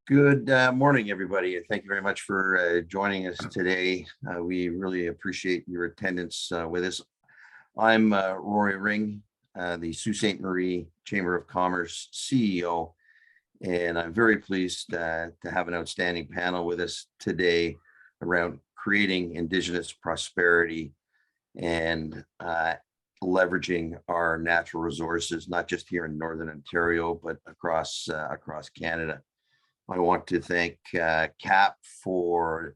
Good morning, everybody. Thank you very much for joining us today. We really appreciate your attendance with us. I'm Rory Ring, the Sault Ste. Marie Chamber of Commerce CEO, and I'm very pleased to have an outstanding panel with us today around creating Indigenous prosperity and leveraging our natural resources, not just here in Northern Ontario, but across Canada. I want to thank CAP for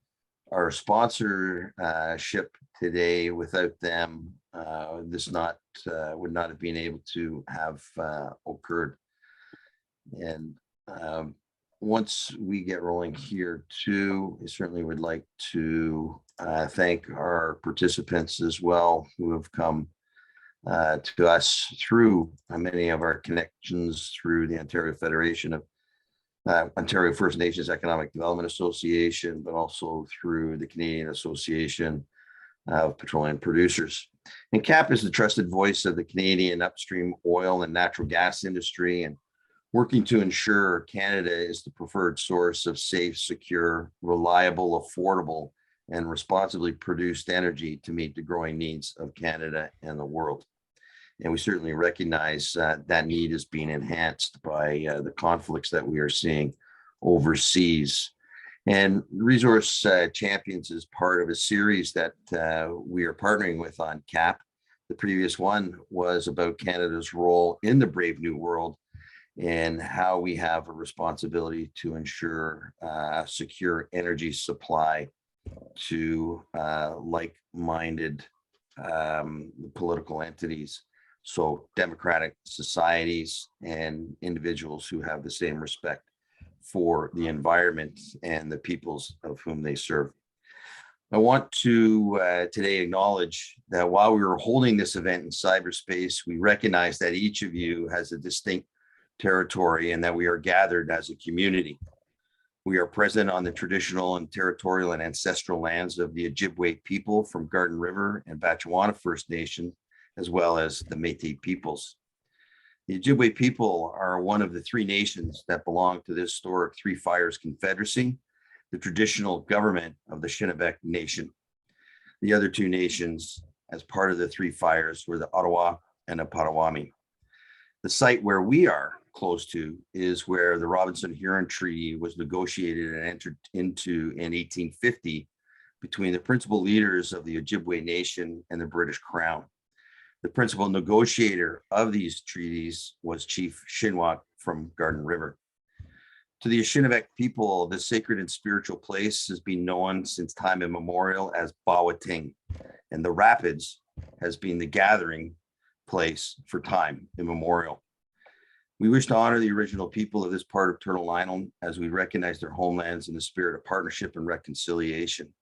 our sponsorship today. Without them, this would not have been able to have occurred. And once we get rolling here too, I certainly would like to thank our participants as well who have come to us through many of our connections through the Ontario Federation of Ontario First Nations Economic Development Association, but also through the Canadian Association of Petroleum Producers. And CAP is the trusted voice of the Canadian upstream oil and natural gas industry, and working to ensure Canada is the preferred source of safe, secure, reliable, affordable, and responsibly produced energy to meet the growing needs of Canada and the world. And we certainly recognize that need is being enhanced by the conflicts that we are seeing overseas. And Resource Champions is part of a series that we are partnering with on CAP. The previous one was about Canada's role in the Brave New World and how we have a responsibility to ensure secure energy supply to like-minded political entities. So democratic societies and individuals who have the same respect for the environment and the peoples of whom they serve. I want to today acknowledge that while we were holding this event in cyberspace, we recognize that each of you has a distinct territory and that we are gathered as a community. We are present on the traditional and territorial and ancestral lands of the Ojibwe people from Garden River and Batchewana First Nation, as well as the Métis peoples. The Ojibwe people are one of the three nations that belong to the historic Three Fires Confederacy, the traditional government of the Shinnebec Nation. The other two nations, as part of the Three Fires, were the Ottawa and the Potawatomi. The site where we are close to is where the Robinson-Huron Treaty was negotiated and entered into in 1850 between the principal leaders of the Ojibwe Nation and the British Crown. The principal negotiator of these treaties was Chief Shinwak from Garden River. To the Shinnebec people, this sacred and spiritual place has been known since time immemorial as Bawating, and the Rapids has been the gathering place for time immemorial. We wish to honor the original people of this part of Turtle Island as we recognize their homelands in the spirit of partnership and reconciliation.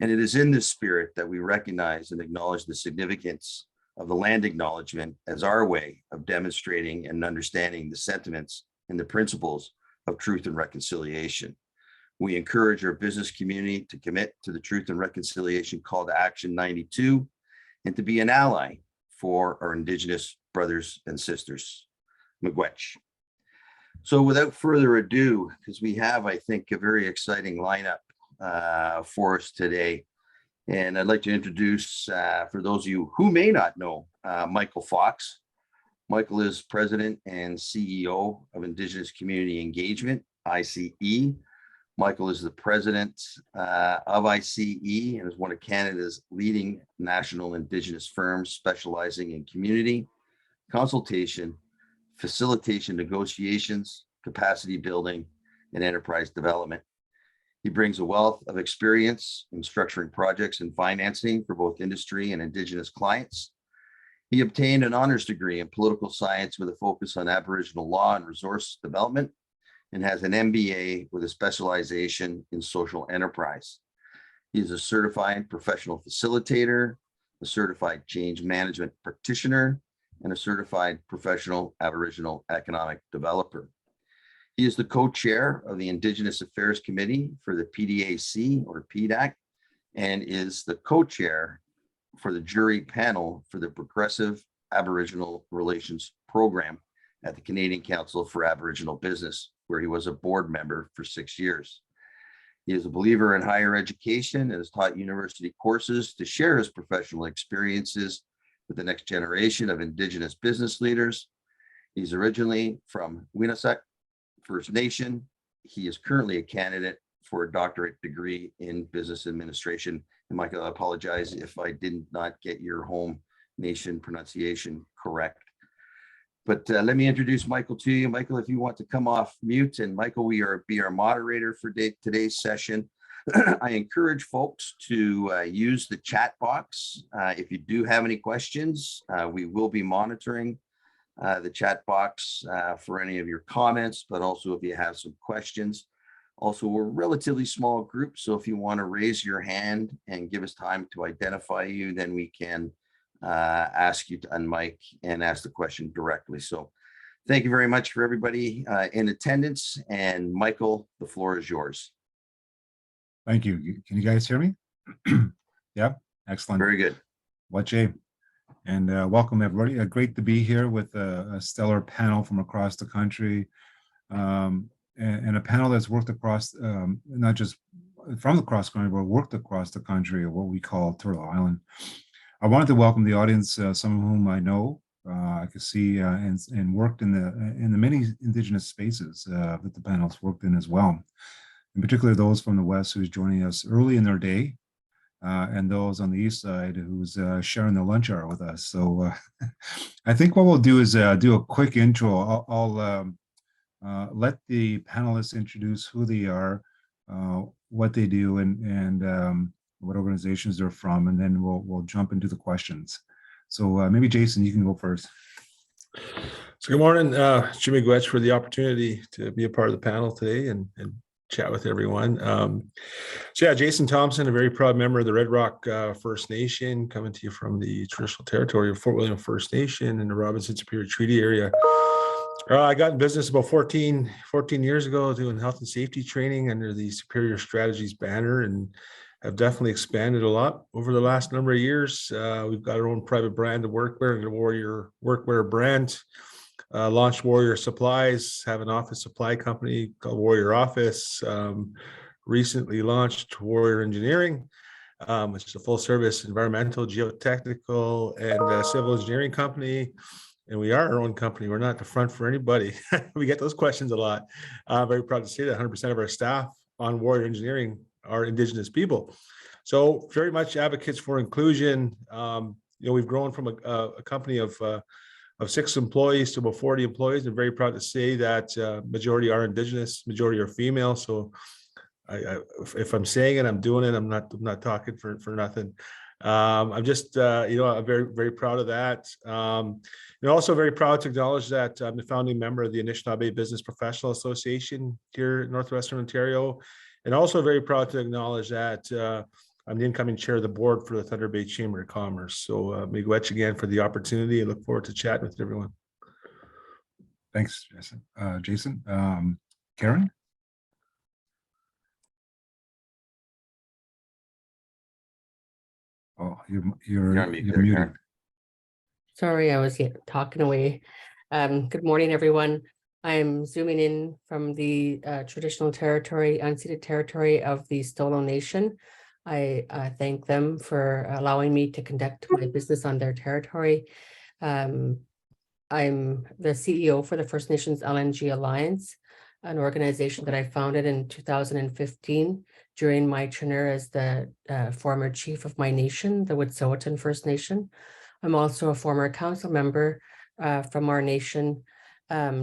And it is in this spirit that we recognize and acknowledge the significance of the land acknowledgement as our way of demonstrating and understanding the sentiments and the principles of truth and reconciliation. We encourage our business community to commit to the Truth and Reconciliation Call to Action 92 and to be an ally for our Indigenous brothers and sisters. Miigwech. So without further ado, because we have, I think, a very exciting lineup for us today, and I'd like to introduce, for those of you who may not know, Michael Fox. Michael is President and CEO of Indigenous Community Engagement, ICE. Michael is the President of ICE and is one of Canada's leading national Indigenous firms specializing in community, consultation, facilitation negotiations, capacity building, and enterprise development. He brings a wealth of experience in structuring projects and financing for both industry and Indigenous clients. He obtained an honors degree in political science with a focus on Aboriginal law and resource development, and has an MBA with a specialization in social enterprise. He is a certified professional facilitator, a certified change management practitioner, and a certified professional Aboriginal economic developer. He is the co-chair of the Indigenous Affairs Committee for the PDAC or PDAC, and is the co-chair for the jury panel for the Progressive Aboriginal Relations Program at the Canadian Council for Aboriginal Business, where he was a board member for 6 years. He is a believer in higher education and has taught university courses to share his professional experiences with the next generation of Indigenous business leaders. He's originally from Winnipeg First Nation. He is currently a candidate for a doctorate degree in business administration. And Michael, I apologize if I did not get your home nation pronunciation correct. But let me introduce Michael to you. Michael, if you want to come off mute, and Michael, be our moderator for today's session. I encourage folks to use the chat box. If you do have any questions, we will be monitoring the chat box for any of your comments, but also if you have some questions. Also, we're a relatively small group, so if you want to raise your hand and give us time to identify you, then we can ask you to unmic and ask the question directly. So thank you very much for everybody in attendance. And Michael, the floor is yours. Thank you. Can you guys hear me? Yeah, excellent. Very good. What Jay? And welcome everybody. Great to be here with a stellar panel from across the country, and a panel that's worked across, not just from across the country, but worked across the country, what we call Turtle Island. I wanted to welcome the audience, some of whom I know, I could see, and worked in the many Indigenous spaces that the panelists worked in as well. In particular, those from the West who's joining us early in their day, and those on the East side who's sharing the lunch hour with us. So I think what we'll do is do a quick intro. I'll let the panelists introduce who they are, what they do, and what organizations they're from, and then we'll jump into the questions. So maybe Jason, you can go first. So good morning, Jimmy Gwetch, for the opportunity to be a part of the panel today and chat with everyone. So yeah, Jason Thompson, a very proud member of the Red Rock First Nation, coming to you from the traditional territory of Fort William First Nation in the Robinson Superior Treaty area. I got in business about 14 years ago doing health and safety training under the Superior Strategies banner, and have definitely expanded a lot over the last number of years. We've got our own private brand of workwear, the Warrior Workwear brand. Launched Warrior Supplies, have an office supply company called Warrior Office. Recently launched Warrior Engineering, which is a full service environmental, geotechnical, and civil engineering company. And we are our own company. We're not the front for anybody. We get those questions a lot. I'm very proud to say that 100% of our staff on Warrior Engineering are Indigenous people. So very much advocates for inclusion. We've grown from a company of 6 employees to about 40 employees. I'm very proud to say that majority are Indigenous, majority are female. So if I'm saying it, I'm doing it. I'm not talking for nothing. I'm just, I'm very, very proud of that. Also very proud to acknowledge that I'm the founding member of the Anishinaabe Business Professional Association here in Northwestern Ontario. And also very proud to acknowledge that I'm the incoming chair of the board for the Thunder Bay Chamber of Commerce. So miigwech again for the opportunity. I look forward to chatting with everyone. Thanks, Jason. Karen? Oh, you're muted. Sorry, I was talking away. Good morning, everyone. I'm zooming in from the traditional territory, unceded territory of the Stolo Nation. I thank them for allowing me to conduct my business on their territory. I'm the CEO for the First Nations LNG Alliance, an organization that I founded in 2015 during my tenure as the former chief of my nation, the Wet'suwet'en First Nation. I'm also a former council member from our nation.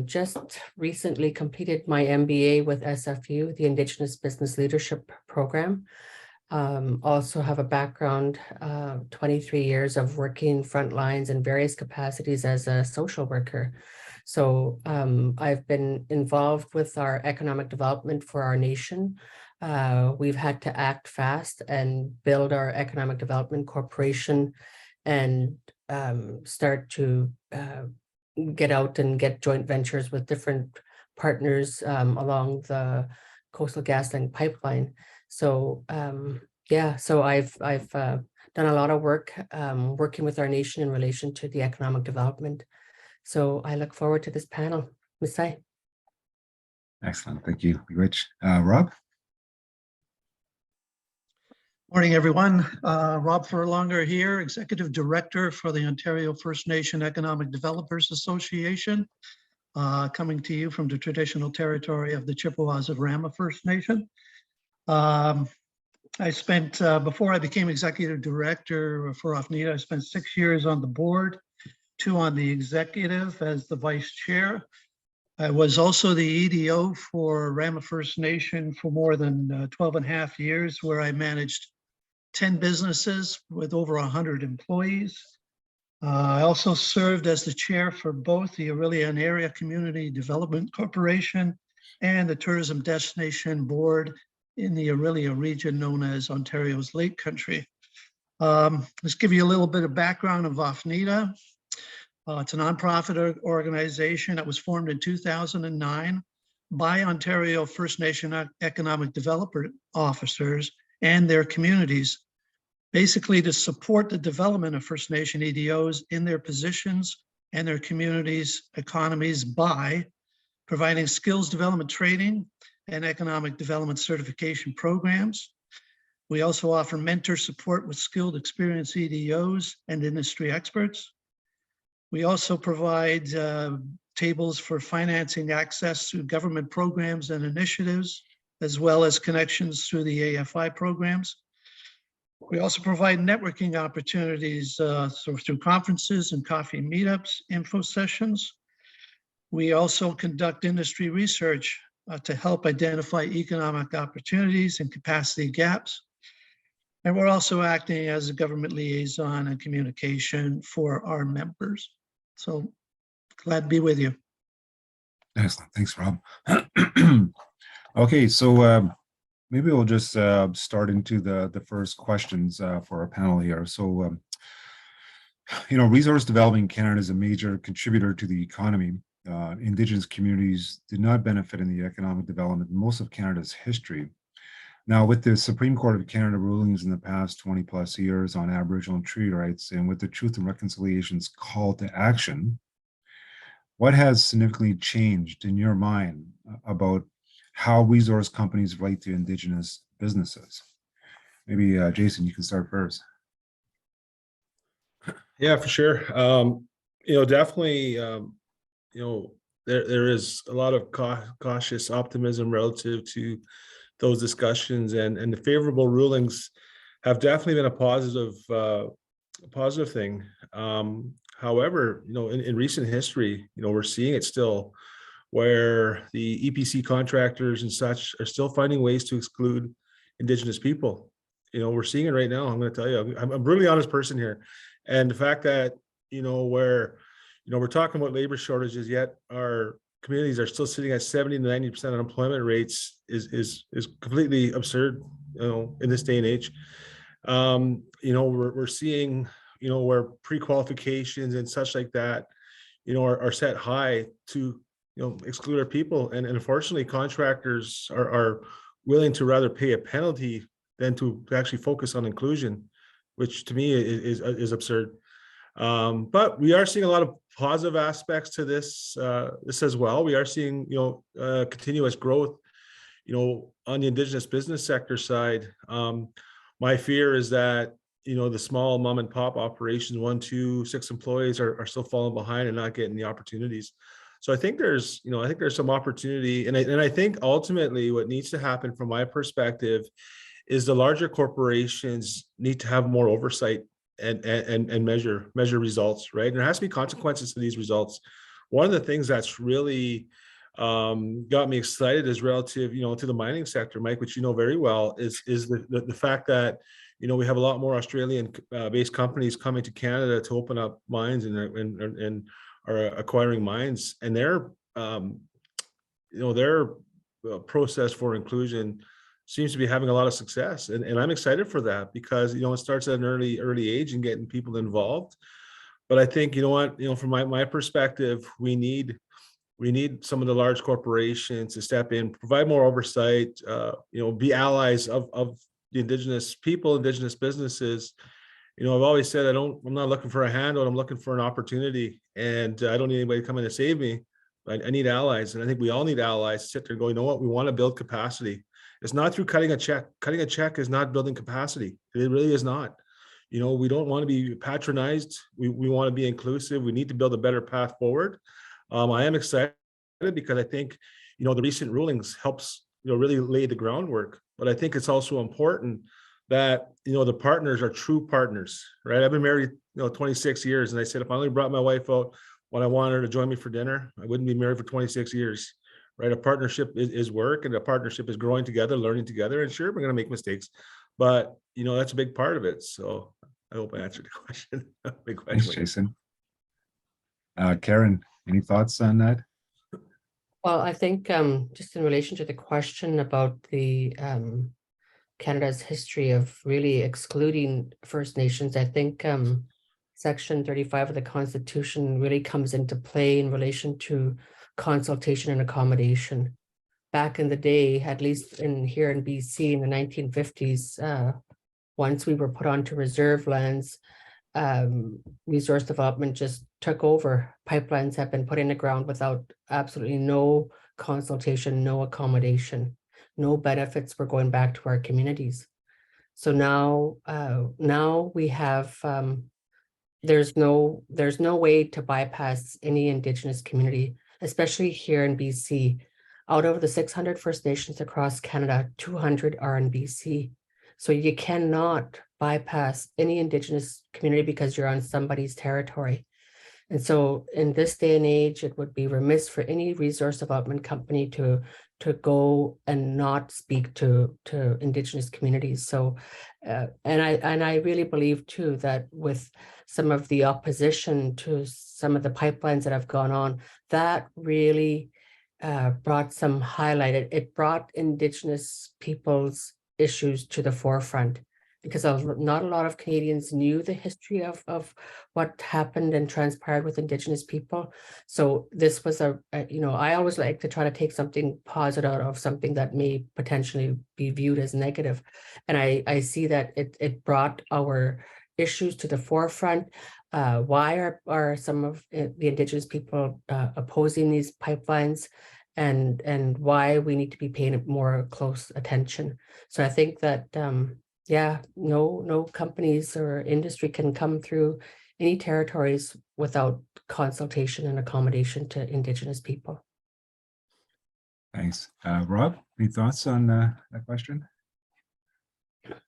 Just recently completed my MBA with SFU, the Indigenous Business Leadership Program. Also have a background, 23 years of working front lines in various capacities as a social worker. So I've been involved with our economic development for our nation. We've had to act fast and build our economic development corporation and start to get out and get joint ventures with different partners along the Coastal GasLink pipeline. So so I've done a lot of work working with our nation in relation to the economic development. So I look forward to this panel. Ms. Sai. Excellent. Thank you, Rich. Rob? Morning, everyone. Rob Furlonger here, Executive Director for the Ontario First Nation Economic Developers Association, coming to you from the traditional territory of the Chippewas of Rama First Nation. I spent, before I became Executive Director for OFNITA, I spent 6 years on the board, 2 on the executive as the Vice Chair. I was also the EDO for Rama First Nation for more than 12 and a half years, where I managed 10 businesses with over 100 employees. I also served as the chair for both the Aurelian Area Community Development Corporation and the Tourism Destination Board in the Aurelia region known as Ontario's Lake Country. Let's give you a little bit of background of OFNITA. It's a nonprofit organization that was formed in 2009 by Ontario First Nation economic developer officers and their communities, basically to support the development of First Nation EDOs in their positions and their communities' economies by providing skills development training and economic development certification programs. We also offer mentor support with skilled experienced EDOs and industry experts. We also provide tables for financing access to government programs and initiatives, as well as connections through the AFI programs. We also provide networking opportunities through conferences and coffee meetups, info sessions. We also conduct industry research to help identify economic opportunities and capacity gaps. And we're also acting as a government liaison and communication for our members. So glad to be with you. Excellent. Thanks, Rob. Okay, so maybe we'll just start into the first questions for our panel here. So, resource development in Canada is a major contributor to the economy. Indigenous communities did not benefit in the economic development in most of Canada's history. Now, with the Supreme Court of Canada rulings in the past 20 plus years on Aboriginal and treaty rights, and with the Truth and Reconciliation's call to action, what has significantly changed in your mind about how resource companies relate to Indigenous businesses? Maybe Jason, you can start first. Yeah, for sure. Definitely, there is a lot of cautious optimism relative to those discussions, and the favorable rulings have definitely been a positive thing. However, in recent history, we're seeing it still, where the EPC contractors and such are still finding ways to exclude Indigenous people. We're seeing it right now. I'm going to tell you, I'm a brutally honest person here. And the fact that, where, we're talking about labor shortages, yet our communities are still sitting at 70 to 90% unemployment rates is completely absurd, in this day and age. We're seeing, where pre-qualifications and such like that, are set high to, exclude our people. And unfortunately, contractors are willing to rather pay a penalty than to actually focus on inclusion, which to me is absurd. But we are seeing a lot of positive aspects to this as well. We are seeing, continuous growth, on the Indigenous business sector side. My fear is that, the small mom and pop operations, 1, 2, 6 employees are still falling behind and not getting the opportunities. So I think there's some opportunity, and I think ultimately what needs to happen from my perspective is the larger corporations need to have more oversight and measure results, right? And there has to be consequences to these results. One of the things that's really got me excited is relative, to the mining sector, Mike, which you know very well, is the fact that, we have a lot more Australian based companies coming to Canada to open up mines and are acquiring mines, and their process for inclusion seems to be having a lot of success, and I'm excited for that, because it starts at an early age and getting people involved. But I think from my perspective, we need some of the large corporations to step in, provide more oversight, be allies of the Indigenous people, Indigenous businesses. I've always said I'm not looking for a handout, I'm looking for an opportunity. and I don't need anybody to come in and save me. I need allies, and I think we all need allies to sit there and go, you know what, we want to build capacity. It's not through cutting a check. Cutting a check is not building capacity. It really is not. You know, we don't want to be patronized. We want to be inclusive. We need to build a better path forward. I am excited because I think, you know, the recent rulings helps, you know, really lay the groundwork. But I think it's also important that, you know, the partners are true partners, right? I've been married, 26 years. And I said, if I only brought my wife out when I wanted her to join me for dinner, I wouldn't be married for 26 years, right? A partnership is work, and a partnership is growing together, learning together. And sure, we're going to make mistakes, but, you know, that's a big part of it. So I hope I answered the question. Big Thanks, question. Jason. Karen, any thoughts on that? Well, I think just in relation to the question about the Canada's history of really excluding First Nations, I think Section 35 of the Constitution really comes into play in relation to consultation and accommodation. Back in the day, at least here in BC in the 1950s, once we were put onto reserve lands, resource development just took over. Pipelines have been put in the ground without absolutely no consultation, no accommodation, no benefits were going back to our communities. So now we have there's no way to bypass any Indigenous community, especially here in BC. Out of the 600 First Nations across Canada, 200 are in BC. So you cannot bypass any Indigenous community because you're on somebody's territory. And so in this day and age, it would be remiss for any resource development company to go and not speak to Indigenous communities. So, and I really believe too that with some of the opposition to some of the pipelines that have gone on, that really brought some highlight. It brought Indigenous people's issues to the forefront, because not a lot of Canadians knew the history of what happened and transpired with Indigenous people. So this was I always like to try to take something positive out of something that may potentially be viewed as negative. And I see that it brought our issues to the forefront. Why are some of the Indigenous people opposing these pipelines? And why we need to be paying more close attention. So I think that no companies or industry can come through any territories without consultation and accommodation to Indigenous people. Thanks. Rob, any thoughts on that question?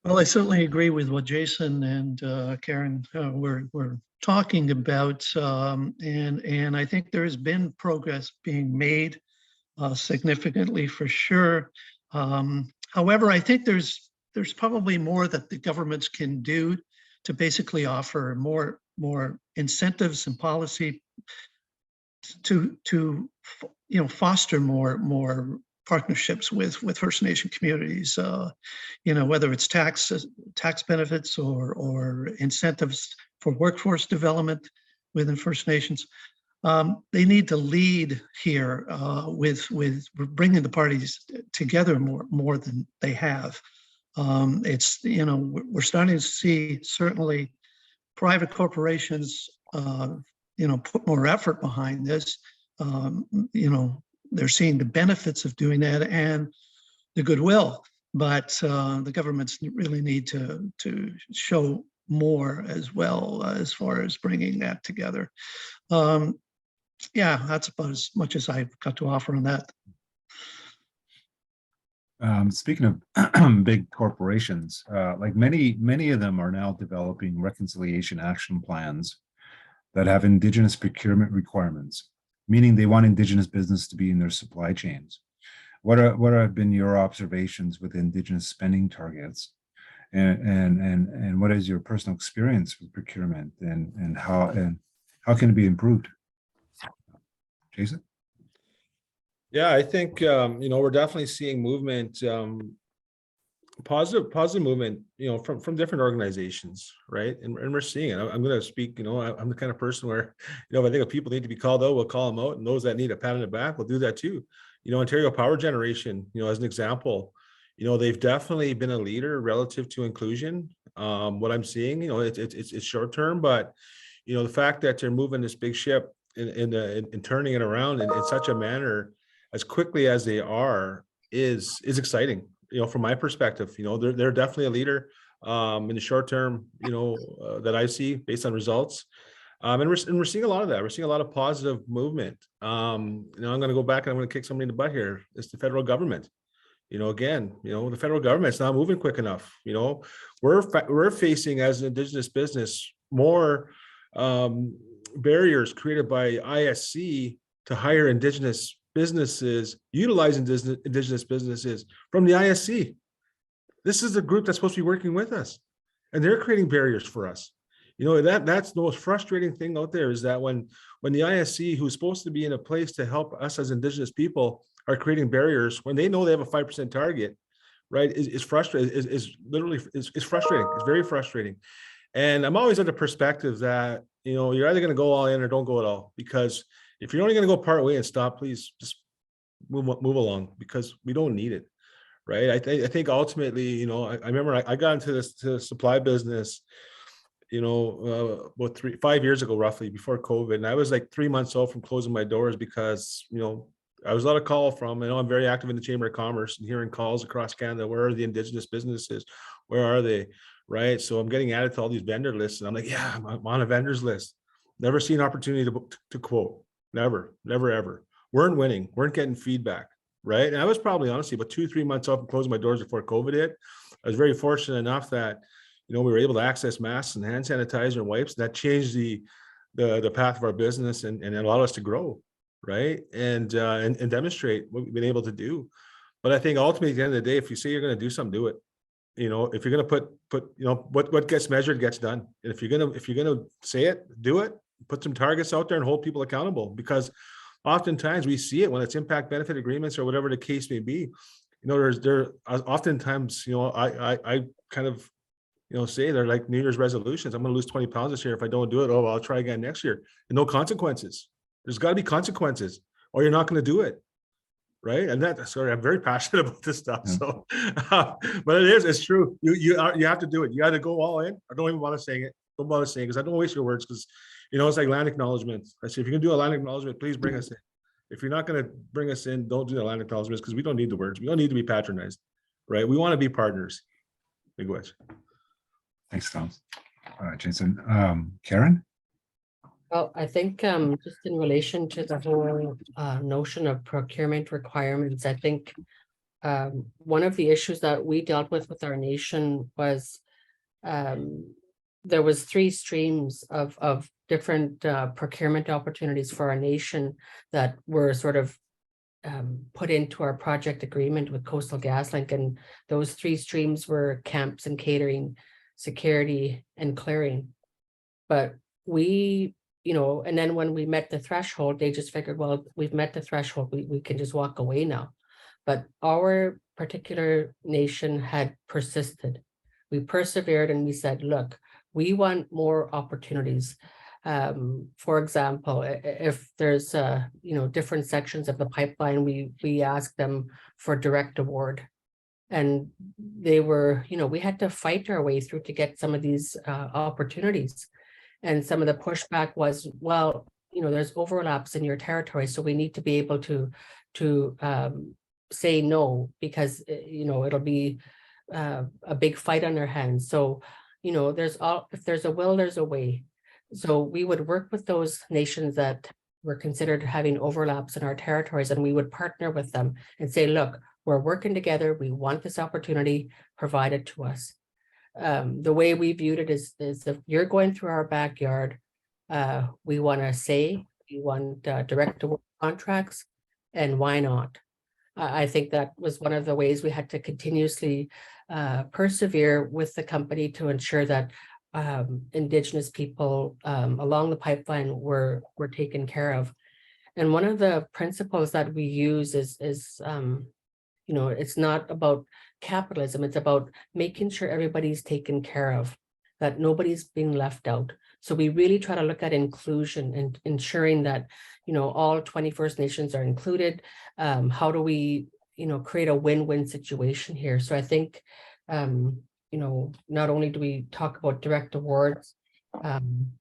Well, I certainly agree with what Jason and Karen were talking about, and I think there has been progress being made significantly for sure. However, I think there's probably more that the governments can do to basically offer more incentives and policy to foster more partnerships with First Nation communities. Whether it's tax benefits or incentives for workforce development within First Nations. They need to lead here with bringing the parties together more than they have. We're starting to see certainly private corporations, put more effort behind this. They're seeing the benefits of doing that and the goodwill, but the governments really need to show more as well as far as bringing that together. That's about as much as I've got to offer on that. Speaking of big corporations, like many of them are now developing reconciliation action plans that have Indigenous procurement requirements, meaning they want Indigenous business to be in their supply chains. What have been your observations with Indigenous spending targets, and what is your personal experience with procurement, and how can it be improved? Jason? Yeah, I think, we're definitely seeing movement, positive movement, from different organizations, right? And we're seeing it. I'm going to speak, I'm the kind of person where, if I think if people need to be called out, we'll call them out. And those that need a pat on the back, we'll do that too. Ontario Power Generation, as an example, they've definitely been a leader relative to inclusion. What I'm seeing, it's short term, but, the fact that they're moving this big ship, in turning it around in such a manner as quickly as they are is exciting. From my perspective, they're definitely a leader in the short term, that I see based on results. And we're seeing a lot of that. We're seeing a lot of positive movement. I'm going to go back and I'm going to kick somebody in the butt here. It's the federal government. The federal government's not moving quick enough. We're facing, as an Indigenous business, more barriers created by ISC to hire Indigenous businesses, utilize Indigenous businesses from the ISC. This is the group that's supposed to be working with us, and they're creating barriers for us. That's the most frustrating thing out there, is that when the ISC, who's supposed to be in a place to help us as Indigenous people, are creating barriers when they know they have a 5% target, right? Is frustrating. Is literally frustrating. It's very frustrating. And I'm always of the perspective that you're either going to go all in or don't go at all. Because if you're only going to go part way and stop, please just move along, because we don't need it, right? I think ultimately, I remember I got into the supply business, about 5 years ago, roughly, before COVID, and I was like 3 months out from closing my doors because I was on a call from, I'm very active in the Chamber of Commerce and hearing calls across Canada. Where are the Indigenous businesses? Where are they? Right. So I'm getting added to all these vendor lists, and I'm like, yeah, I'm on a vendors list. Never seen an opportunity to quote. Never, ever. Weren't winning. Weren't getting feedback. Right. And I was probably, honestly, about 2-3 months off from closing my doors before COVID hit. I was very fortunate enough that, we were able to access masks and hand sanitizer and wipes. That changed the path of our business and allowed us to grow. Right. And demonstrate what we've been able to do. But I think ultimately, at the end of the day, if you say you're going to do something, do it. If you're going to put what gets measured gets done. And if you're going to say it, do it. Put some targets out there and hold people accountable, because oftentimes we see it when it's impact benefit agreements or whatever the case may be. There oftentimes, I kind of, say they're like New Year's resolutions. I'm going to lose 20 pounds this year. If I don't do it, well, I'll try again next year. And no consequences. There's got to be consequences, or you're not going to do it. Right. And I'm very passionate about this stuff. So, but it's true. You have to do it. You either go all in, or don't even want to say it. Don't bother saying it, because I don't waste your words, because, it's like land acknowledgement. I say, if you're going to do a land acknowledgement, please bring us in. If you're not going to bring us in, don't do the land acknowledgements, because we don't need the words. We don't need to be patronized. Right. We want to be partners. Big West. Thanks, Tom. Jason. Karen? Well, I think just in relation to the whole notion of procurement requirements, I think one of the issues that we dealt with our nation was there was 3 streams of different procurement opportunities for our nation that were sort of put into our project agreement with Coastal GasLink, and those 3 streams were camps and catering, security, and clearing. But we, and then when we met the threshold, they just figured, well, we've met the threshold, we can just walk away now. But our particular nation had persisted. We persevered, and we said, look, we want more opportunities. For example, if there's different sections of the pipeline, we asked them for direct award. And they were, we had to fight our way through to get some of these opportunities. And some of the pushback was, well, there's overlaps in your territory, so we need to be able to say no, because it'll be a big fight on their hands. So if there's a will, there's a way. So we would work with those nations that were considered having overlaps in our territories, and we would partner with them and say, look, we're working together. We want this opportunity provided to us. The way we viewed it is if you're going through our backyard, we want to say, we want direct award contracts, and why not? I think that was one of the ways we had to continuously persevere with the company to ensure that Indigenous people along the pipeline were taken care of. And one of the principles that we use is it's not about capitalism. It's about making sure everybody's taken care of, that nobody's being left out. So we really try to look at inclusion and ensuring that, all 20 First Nations are included. How do we, create a win-win situation here? So I think, not only do we talk about direct awards,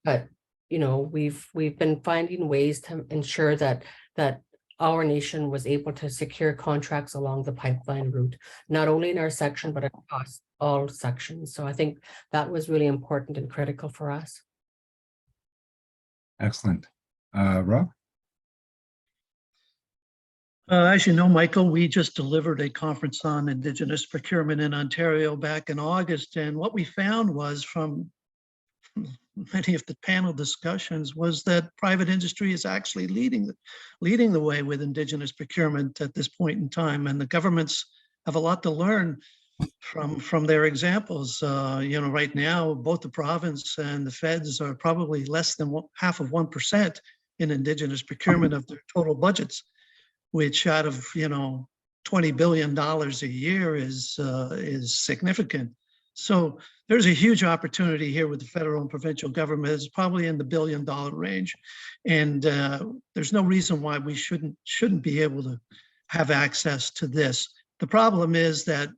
but, we've been finding ways to ensure that our nation was able to secure contracts along the pipeline route, not only in our section, but across all sections. So I think that was really important and critical for us. Excellent. Rob? As you know, Michael, we just delivered a conference on Indigenous procurement in Ontario back in August. And what we found was from many of the panel discussions was that private industry is actually leading the way with Indigenous procurement at this point in time. And the governments have a lot to learn from their examples. Right now, both the province and the feds are probably less than half of 1% in Indigenous procurement of their total budgets, which out of $20 billion a year is significant. So there's a huge opportunity here with the federal and provincial government. It's probably in the $1 billion range, and there's no reason why we shouldn't be able to have access to this. The problem is that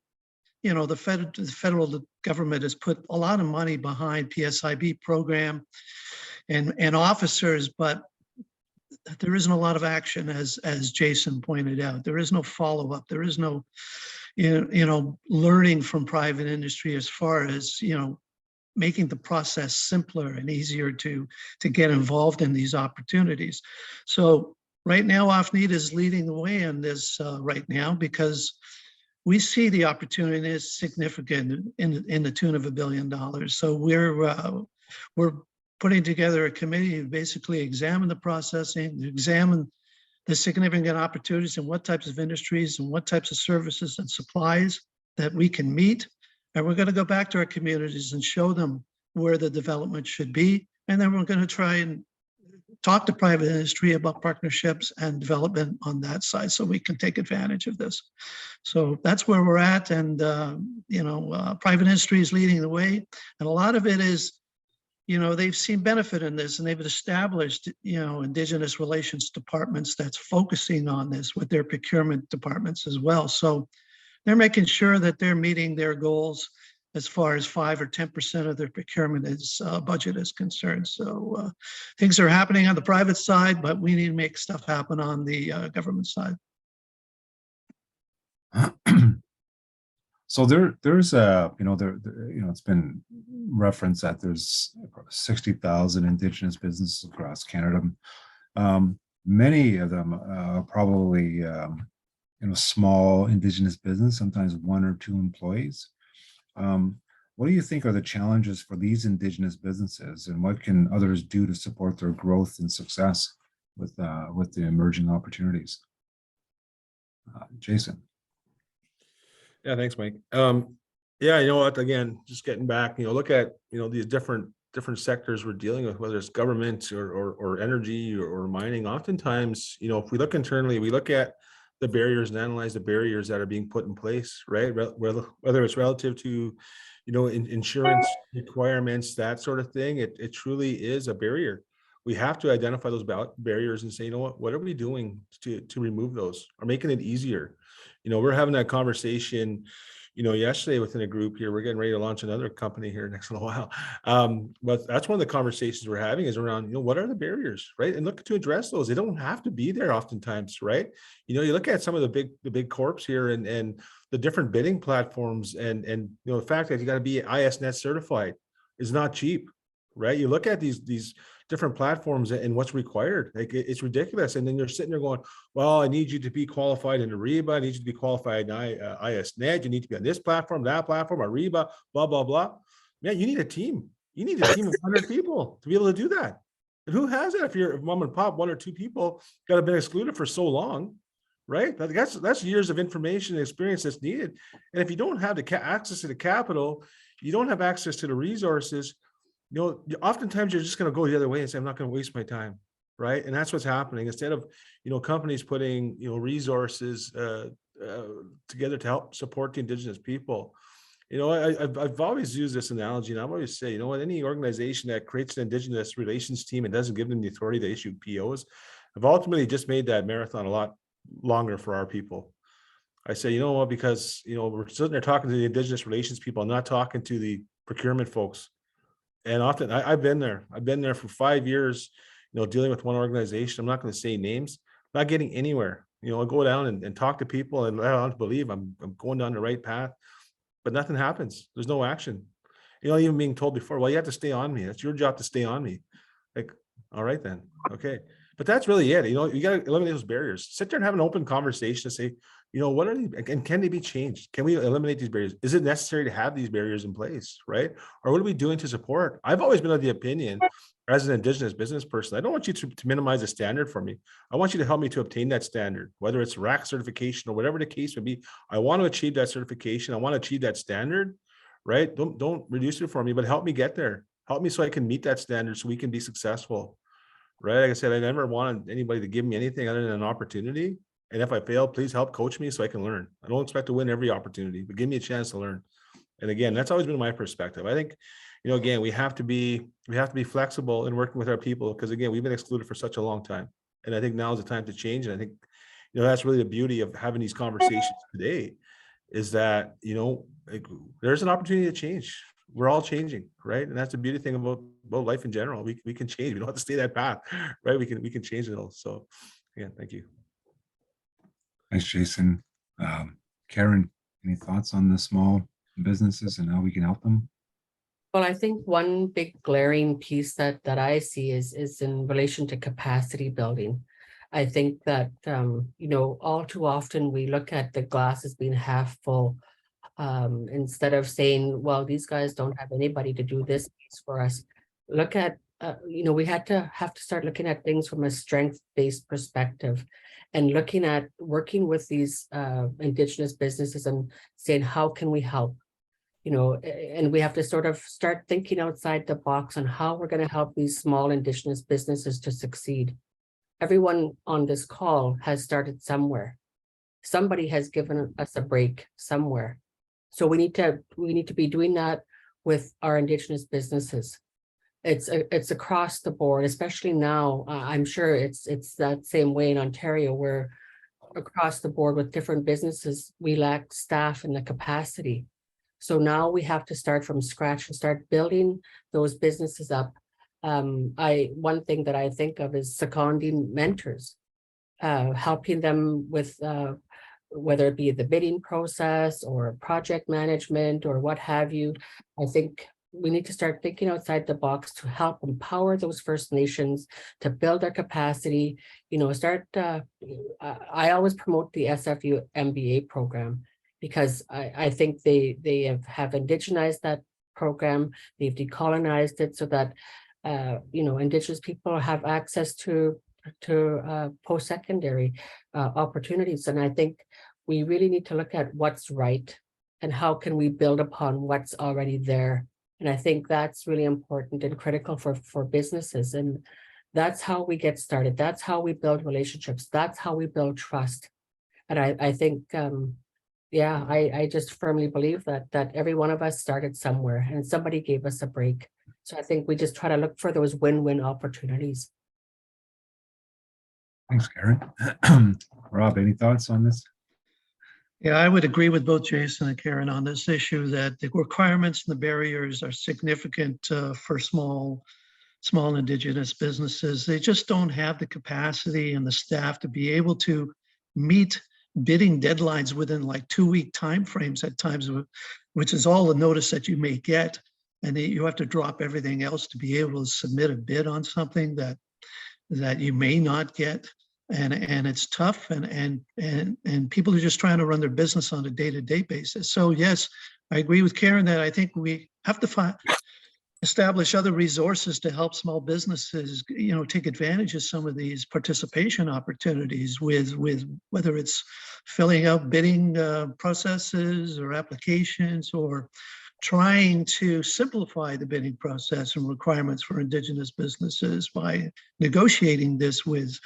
the federal government has put a lot of money behind PSIB program and officers, but there isn't a lot of action, as Jason pointed out. There is no follow-up. There is no learning from private industry as far as making the process simpler and easier to get involved in these opportunities. So right now, OFNEED is leading the way in this right now, because we see the opportunity is significant in the tune of $1 billion. So we're putting together a committee to basically examine the processing, to examine the significant opportunities and what types of industries and what types of services and supplies that we can meet. And we're going to go back to our communities and show them where the development should be. And then we're going to try and talk to private industry about partnerships and development on that side so we can take advantage of this. So that's where we're at. And, private industry is leading the way. And a lot of it is, they've seen benefit in this, and they've established, Indigenous relations departments that's focusing on this with their procurement departments as well. So they're making sure that they're meeting their goals as far as 5 or 10% of their procurement budget is concerned. So things are happening on the private side, but we need to make stuff happen on the government side. So there's it's been referenced that there's 60,000 Indigenous businesses across Canada. Many of them are probably small Indigenous business, sometimes 1 or 2 employees. What do you think are the challenges for these Indigenous businesses, and what can others do to support their growth and success with the emerging opportunities? Jason. Yeah, thanks, Mike. Yeah, you know what? Again, just getting back, look at these different sectors we're dealing with, whether it's government or energy or mining. Oftentimes, if we look internally, we look at the barriers and analyze the barriers that are being put in place, right? Whether it's relative to, insurance requirements, that sort of thing. It truly is a barrier. We have to identify those barriers and say, what are we doing to remove those or making it easier? We're having that conversation, yesterday within a group here. We're getting ready to launch another company here next little while. But that's one of the conversations we're having is around, what are the barriers, right? And look to address those. They don't have to be there oftentimes, right? You look at some of the big corps here and the different bidding platforms and the fact that you got to be ISNet certified is not cheap, right? You look at these different platforms and what's required, like it's ridiculous. And then you're sitting there going, well, I need you to be qualified in Ariba. I need you to be qualified in ISNet. You need to be on this platform, that platform, Ariba, blah, blah, blah. Man, you need a team. You need a team of 100 people to be able to do that. And who has that? If you're mom and pop, 1 or 2 people got to been excluded for so long, right? That's years of information and experience that's needed. And if you don't have the access to the capital, you don't have access to the resources, oftentimes you're just going to go the other way and say, I'm not going to waste my time. Right. And that's what's happening. Instead of, companies putting, resources together to help support the Indigenous people. I've always used this analogy, and I've always say, any organization that creates an Indigenous relations team and doesn't give them the authority to issue POs, have ultimately just made that marathon a lot longer for our people. I say, because, we're sitting there talking to the Indigenous relations people, not talking to the procurement folks. And often I've been there. I've been there for 5 years, dealing with one organization. I'm not going to say names, not getting anywhere. I go down and talk to people and let them believe I'm going down the right path, but nothing happens. There's no action. Even being told before, well, you have to stay on me. That's your job to stay on me. Like, all right, then. Okay. But that's really it. You got to eliminate those barriers. Sit there and have an open conversation and say, what are these, and can they be changed? Can we eliminate these barriers? Is it necessary to have these barriers in place, right? Or what are we doing to support? I've always been of the opinion, as an Indigenous business person, I don't want you to minimize the standard for me. I want you to help me to obtain that standard, whether it's RAC certification or whatever the case may be. I want to achieve that certification. I want to achieve that standard, right? Don't reduce it for me, but help me get there. Help me so I can meet that standard so we can be successful, right? Like I said, I never wanted anybody to give me anything other than an opportunity. And if I fail, please help coach me so I can learn. I don't expect to win every opportunity, but give me a chance to learn. And again, that's always been my perspective. I think, again, we have to be flexible in working with our people, because again, we've been excluded for such a long time. And I think now is the time to change. And I think, that's really the beauty of having these conversations today, is that, there's an opportunity to change. We're all changing, right? And that's the beauty thing about life in general. We can change. We don't have to stay that path, right? We can change it all. So again, thank you. Thanks, Jason. Karen, any thoughts on the small businesses and how we can help them? Well, I think one big glaring piece that I see is in relation to capacity building. I think that, all too often we look at the glass as being half full, instead of saying, well, these guys don't have anybody to do this piece for us. Look at, we have to start looking at things from a strength-based perspective, and looking at working with these Indigenous businesses and saying, how can we help? And we have to sort of start thinking outside the box on how we're going to help these small Indigenous businesses to succeed. Everyone on this call has started somewhere. Somebody has given us a break somewhere. So we need to be doing that with our Indigenous businesses. It's across the board, especially now. I'm sure it's that same way in Ontario, where across the board with different businesses, we lack staff and the capacity. So now we have to start from scratch and start building those businesses up. One thing that I think of is seconding mentors, helping them with whether it be the bidding process or project management or what have you. I think we need to start thinking outside the box to help empower those First Nations to build their capacity. I always promote the SFU MBA program, because I think they have indigenized that program. They've decolonized it so that Indigenous people have access to post-secondary opportunities. And I think we really need to look at what's right and how can we build upon what's already there. And I think that's really important and critical for businesses. And that's how we get started. That's how we build relationships. That's how we build trust. And I think, I just firmly believe that every one of us started somewhere and somebody gave us a break. So I think we just try to look for those win-win opportunities. Thanks, Karen. Rob, any thoughts on this? Yeah, I would agree with both Jason and Karen on this issue, that the requirements and the barriers are significant for small Indigenous businesses. They just don't have the capacity and the staff to be able to meet bidding deadlines within like 2-week timeframes at times, which is all the notice that you may get. And you have to drop everything else to be able to submit a bid on something that you may not get. And it's tough, and people are just trying to run their business on a day-to-day basis. So yes, I agree with Karen that I think we have to establish other resources to help small businesses, take advantage of some of these participation opportunities with whether it's filling out bidding processes or applications, or trying to simplify the bidding process and requirements for Indigenous businesses by negotiating this with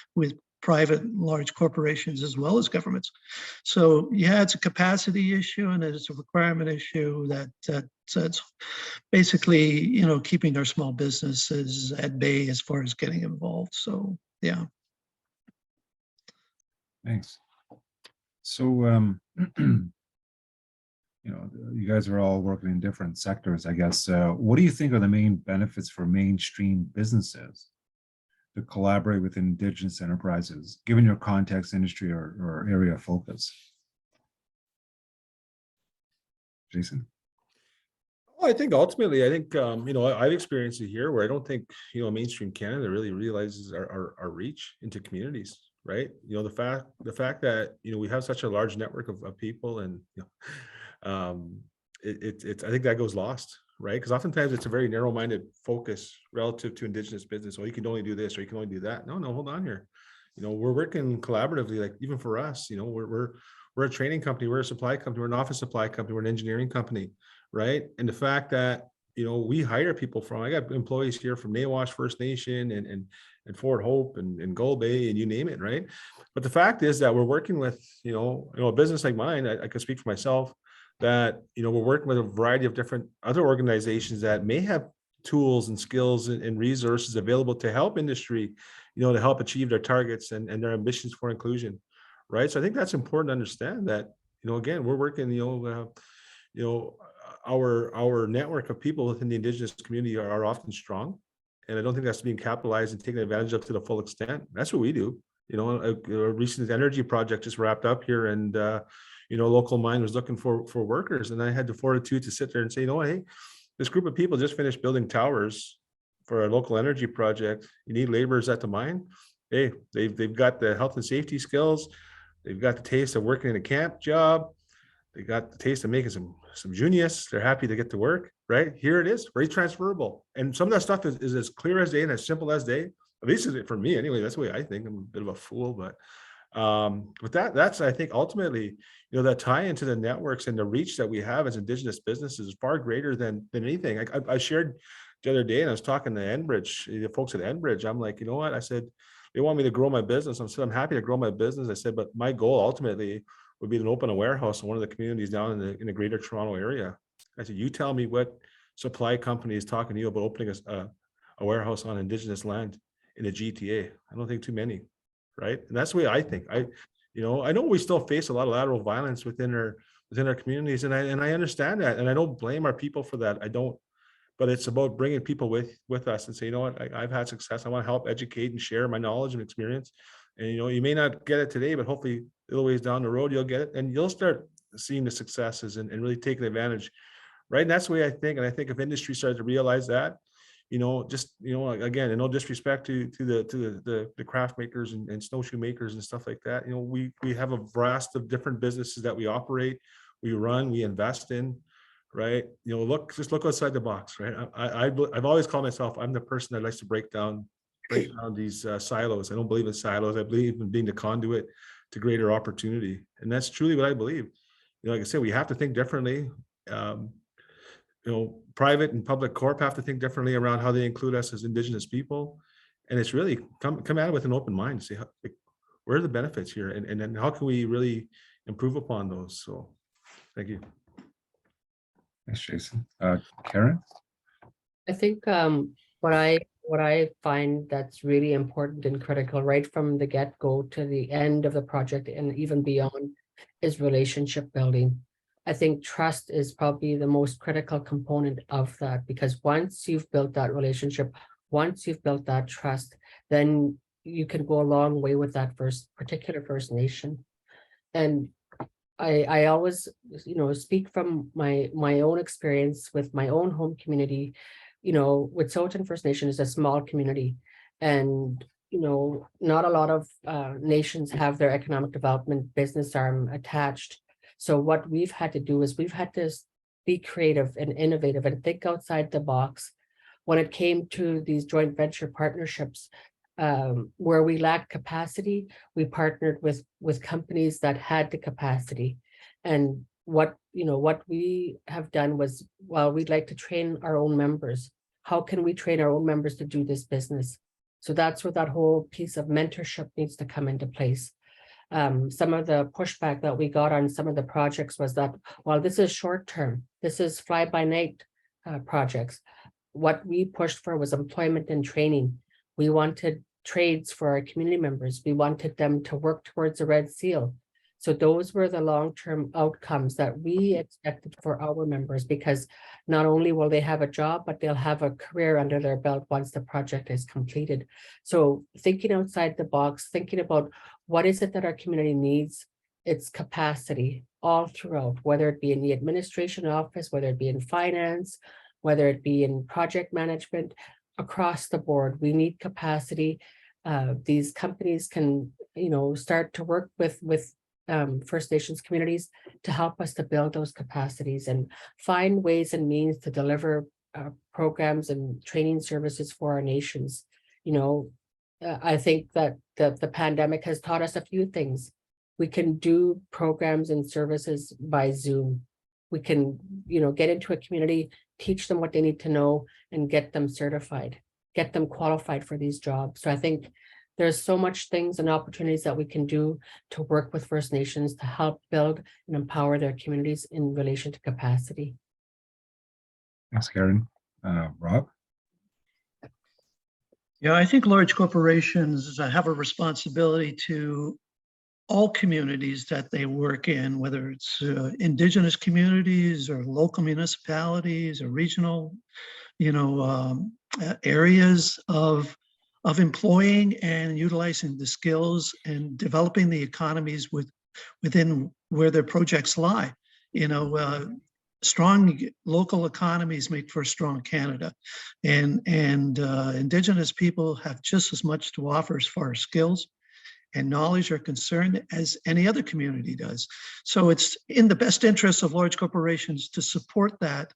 private large corporations as well as governments. So yeah, it's a capacity issue and it's a requirement issue that's basically, keeping our small businesses at bay as far as getting involved. So yeah. Thanks. So you guys are all working in different sectors, I guess. What do you think are the main benefits for mainstream businesses to collaborate with Indigenous enterprises, given your context, industry, or area of focus? Jason? Well, I think ultimately, I've experienced it here where I don't think, mainstream Canada really realizes our reach into communities, right? The fact that, we have such a large network of people, and, I think that goes lost, right? Because oftentimes it's a very narrow-minded focus relative to Indigenous business. Well, you can only do this or you can only do that. No, hold on here. We're working collaboratively, like even for us, we're a training company, we're a supply company, we're an office supply company, we're an engineering company, right? And the fact that, we hire people from, I got employees here from Nawash First Nation and Fort Hope and Gull Bay and you name it, right? But the fact is that we're working with, a business like mine, I can speak for myself, that, we're working with a variety of different other organizations that may have tools and skills and resources available to help industry, to help achieve their targets and their ambitions for inclusion, right? So I think that's important to understand that, again, we're working, our network of people within the Indigenous community are often strong. And I don't think that's being capitalized and taken advantage of to the full extent. That's what we do. A recent energy project just wrapped up here, and local mine was looking for workers, and I had the fortitude to sit there and say, hey, this group of people just finished building towers for a local energy project. You need laborers at the mine. Hey, they've got the health and safety skills. They've got the taste of working in a camp job. They got the taste of making some junius. They're happy to get to work, right? Here it is, very transferable. And some of that stuff is as clear as day and as simple as day. At least for me anyway, that's the way I think. I'm a bit of a fool, but that's, I think, ultimately, that tie into the networks and the reach that we have as Indigenous businesses is far greater than anything. I shared the other day, and I was talking to Enbridge, the folks at Enbridge. I'm like, you know what? I said, they want me to grow my business. I'm happy to grow my business. I said, but my goal ultimately would be to open a warehouse in one of the communities down in the greater Toronto area. I said, you tell me what supply company is talking to you about opening a warehouse on Indigenous land in the GTA. I don't think too many, right? And that's the way I think. I know we still face a lot of lateral violence within our communities, and I understand that, and I don't blame our people for that. I don't, but it's about bringing people with us and say, you know what, I've had success. I want to help educate and share my knowledge and experience. And you may not get it today, but hopefully a little ways down the road you'll get it, and you'll start seeing the successes and really taking advantage, right? And that's the way I think. And I think if industry starts to realize that, again, and no disrespect to the craft makers and snowshoe makers and stuff like that. We have a vast of different businesses that we operate, we run, we invest in, right? Just look outside the box, right? I've always called myself, I'm the person that likes to break down these silos. I don't believe in silos. I believe in being the conduit to greater opportunity, and that's truly what I believe. Like I said, we have to think differently. Private and public corp have to think differently around how they include us as Indigenous people, and it's really come at it with an open mind to say, where are the benefits here, and then how can we really improve upon those? So, thank you. Thanks, Jason. Karen? I think what I find that's really important and critical right from the get-go to the end of the project and even beyond is relationship building. I think trust is probably the most critical component of that, because once you've built that relationship, once you've built that trust, then you can go a long way with that particular First Nation. And I always, speak from my own experience with my own home community. With Sault Ste First Nation is a small community, and not a lot of nations have their economic development business arm attached. So what we've had to do is we've had to be creative and innovative and think outside the box. When it came to these joint venture partnerships, where we lacked capacity, we partnered with companies that had the capacity. And what we have done was, well, we'd like to train our own members. How can we train our own members to do this business? So that's where that whole piece of mentorship needs to come into place. Some of the pushback that we got on some of the projects was that, well, this is short term, this is fly by night projects. What we pushed for was employment and training. We wanted trades for our community members. We wanted them to work towards a red seal. So those were the long-term outcomes that we expected for our members, because not only will they have a job, but they'll have a career under their belt once the project is completed. So thinking outside the box, thinking about what is it that our community needs, its capacity all throughout, whether it be in the administration office, whether it be in finance, whether it be in project management, across the board, we need capacity. These companies can, start to work with First Nations communities to help us to build those capacities and find ways and means to deliver programs and training services for our nations. I think that the pandemic has taught us a few things. We can do programs and services by Zoom. We can, get into a community, teach them what they need to know, and get them certified, get them qualified for these jobs. So I think there's so much things and opportunities that we can do to work with First Nations to help build and empower their communities in relation to capacity. Thanks, Karen. Rob? Yeah, I think large corporations have a responsibility to all communities that they work in, whether it's Indigenous communities or local municipalities or regional, areas of employing and utilizing the skills and developing the economies within where their projects lie. Strong local economies make for a strong Canada, and Indigenous people have just as much to offer as far as skills and knowledge are concerned as any other community does. So it's in the best interest of large corporations to support that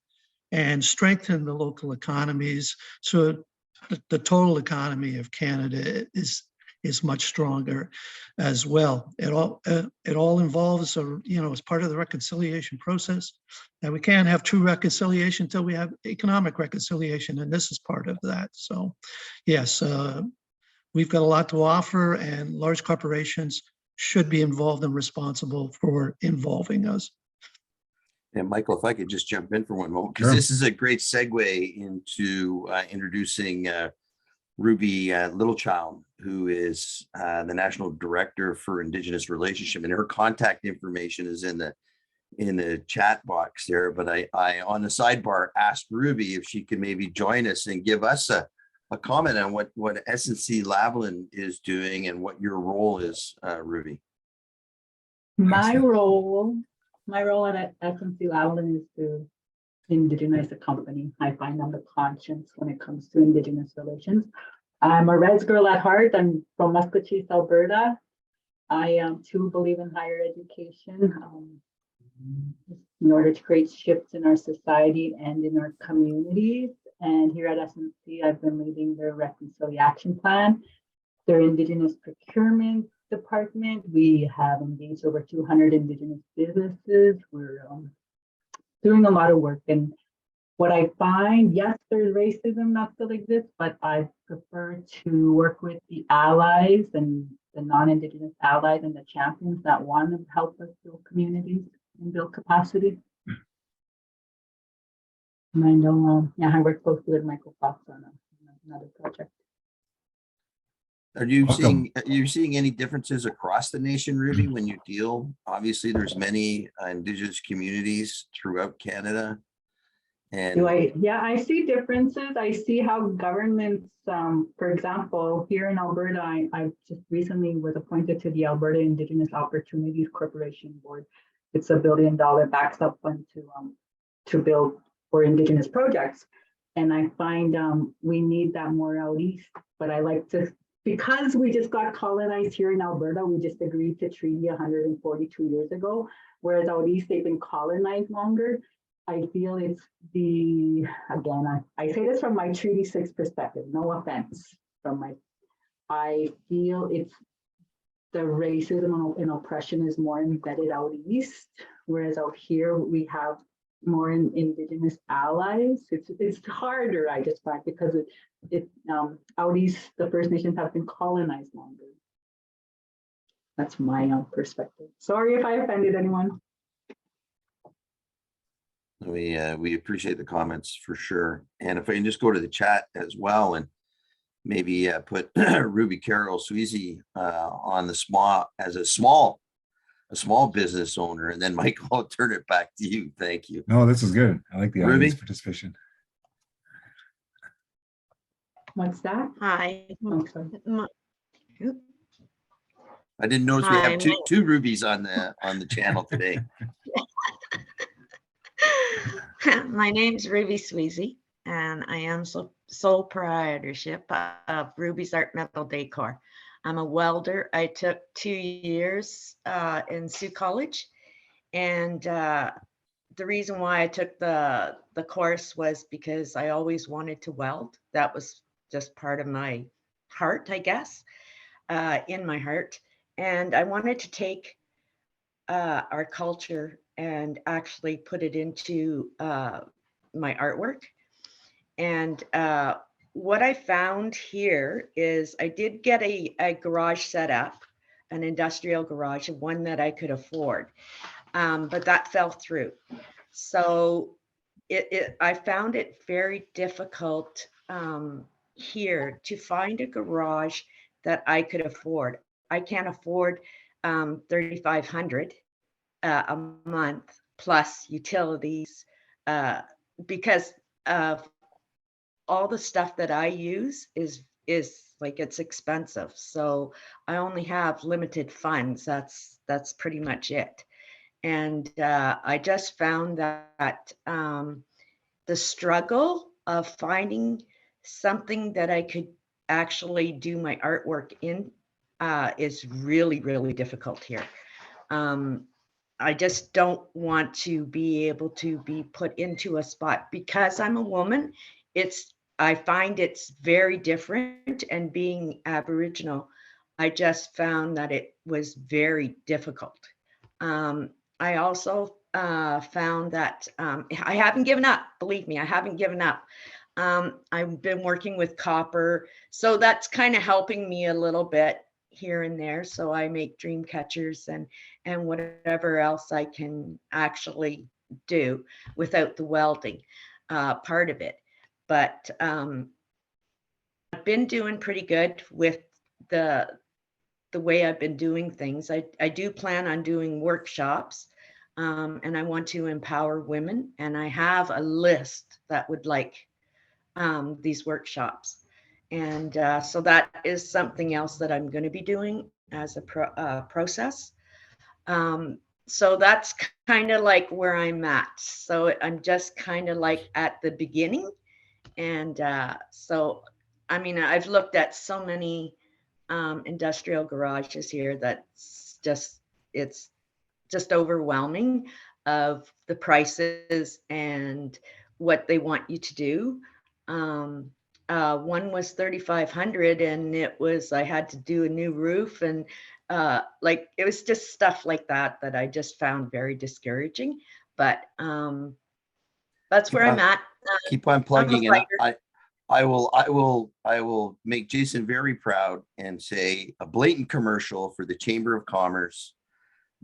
and strengthen the local economies, so the total economy of Canada is much stronger as well. It all involves, as part of the reconciliation process, and we can't have true reconciliation until we have economic reconciliation, and this is part of that. So yes, we've got a lot to offer, and large corporations should be involved and responsible for involving us. And Michael, if I could just jump in for one moment, because Sure. this is a great segue into introducing Ruby Littlechild, who is the National Director for Indigenous Relationship, and her contact information is in the chat box there. But I on the sidebar asked Ruby if she could maybe join us and give us a comment on what SNC-Lavalin is doing and what your role is, Ruby. My role at SNC-Lavalin is to indigenize the company. I find I'm the conscience when it comes to Indigenous relations. I'm a res girl at heart. I'm from Muscatine, Alberta. I too believe in higher education in order to create shifts in our society and in our communities. And here at SNC, I've been leading their reconciliation plan, their Indigenous procurement department. We have engaged over 200 Indigenous businesses. We're doing a lot of work. And what I find, yes, there's racism that still exists, but I prefer to work with the allies and the non-Indigenous allies and the champions that want to help us build communities and build capacity. And I know, I work closely with Michael Fox on another project. Are you Welcome. seeing any differences across the nation, Ruby, when you deal? Obviously, there's many Indigenous communities throughout Canada. And I see differences. I see how governments, for example, here in Alberta, I just recently was appointed to the Alberta Indigenous Opportunities Corporation Board. It's $1 billion backstop fund to build for Indigenous projects. And I find we need that more out east, but I like to, because we just got colonized here in Alberta, we just agreed to treaty 142 years ago, whereas out east, they've been colonized longer. I feel it's I say this from my Treaty 6 perspective, no offense I feel it's the racism and oppression is more embedded out east, whereas out here we have more Indigenous allies. It's harder, I just find, because out east, the First Nations have been colonized longer. That's my own perspective. Sorry if I offended anyone. we appreciate the comments for sure. And if I can just go to the chat as well and maybe put Ruby Carroll Sweezy on the small a small business owner. And then Michael, I'll turn it back to you. Thank you. No, this is good. I like the Ruby? audience participation. What's that? Hi. Oh, sorry. M- I didn't notice we Hi, have two Rubies on the channel today. My name's Ruby Sweezy, and I am sole proprietorship of Ruby's Art Metal Decor. I'm a welder. I took 2 years in Sioux College, and the reason why I took the course was because I always wanted to weld. That was just part of my heart, I guess, in my heart. And I wanted to take our culture and actually put it into my artwork. And what I found here is I did get a garage set up, an industrial garage, one that I could afford, but that fell through. So I found it very difficult here to find a garage that I could afford. I can't afford $3,500 a month plus utilities because of all the stuff that I use is like it's expensive. So I only have limited funds. That's pretty much it. And I just found that the struggle of finding something that I could actually do my artwork in is really, really difficult here. I just don't want to be able to be put into a spot because I'm a woman. I find it's very different, and being Aboriginal, I just found that it was very difficult. I also found that I haven't given up. Believe me, I haven't given up. I've been working with copper, so that's kind of helping me a little bit here and there. So I make dream catchers and whatever else I can actually do without the welding part of it. But I've been doing pretty good with the way I've been doing things. I do plan on doing workshops, and I want to empower women, and I have a list that would like these workshops. And so that is something else that I'm going to be doing as a process. So that's kind of like where I'm at. So I'm just kind of like at the beginning. And so, I mean, I've looked at so many industrial garages here that's it's just overwhelming of the prices and what they want you to do. One was 3,500, and I had to do a new roof, and like it was just stuff like that I just found very discouraging. But that's where I'm at. Keep on plugging, and I will make Jason very proud and say a blatant commercial for the Chamber of Commerce.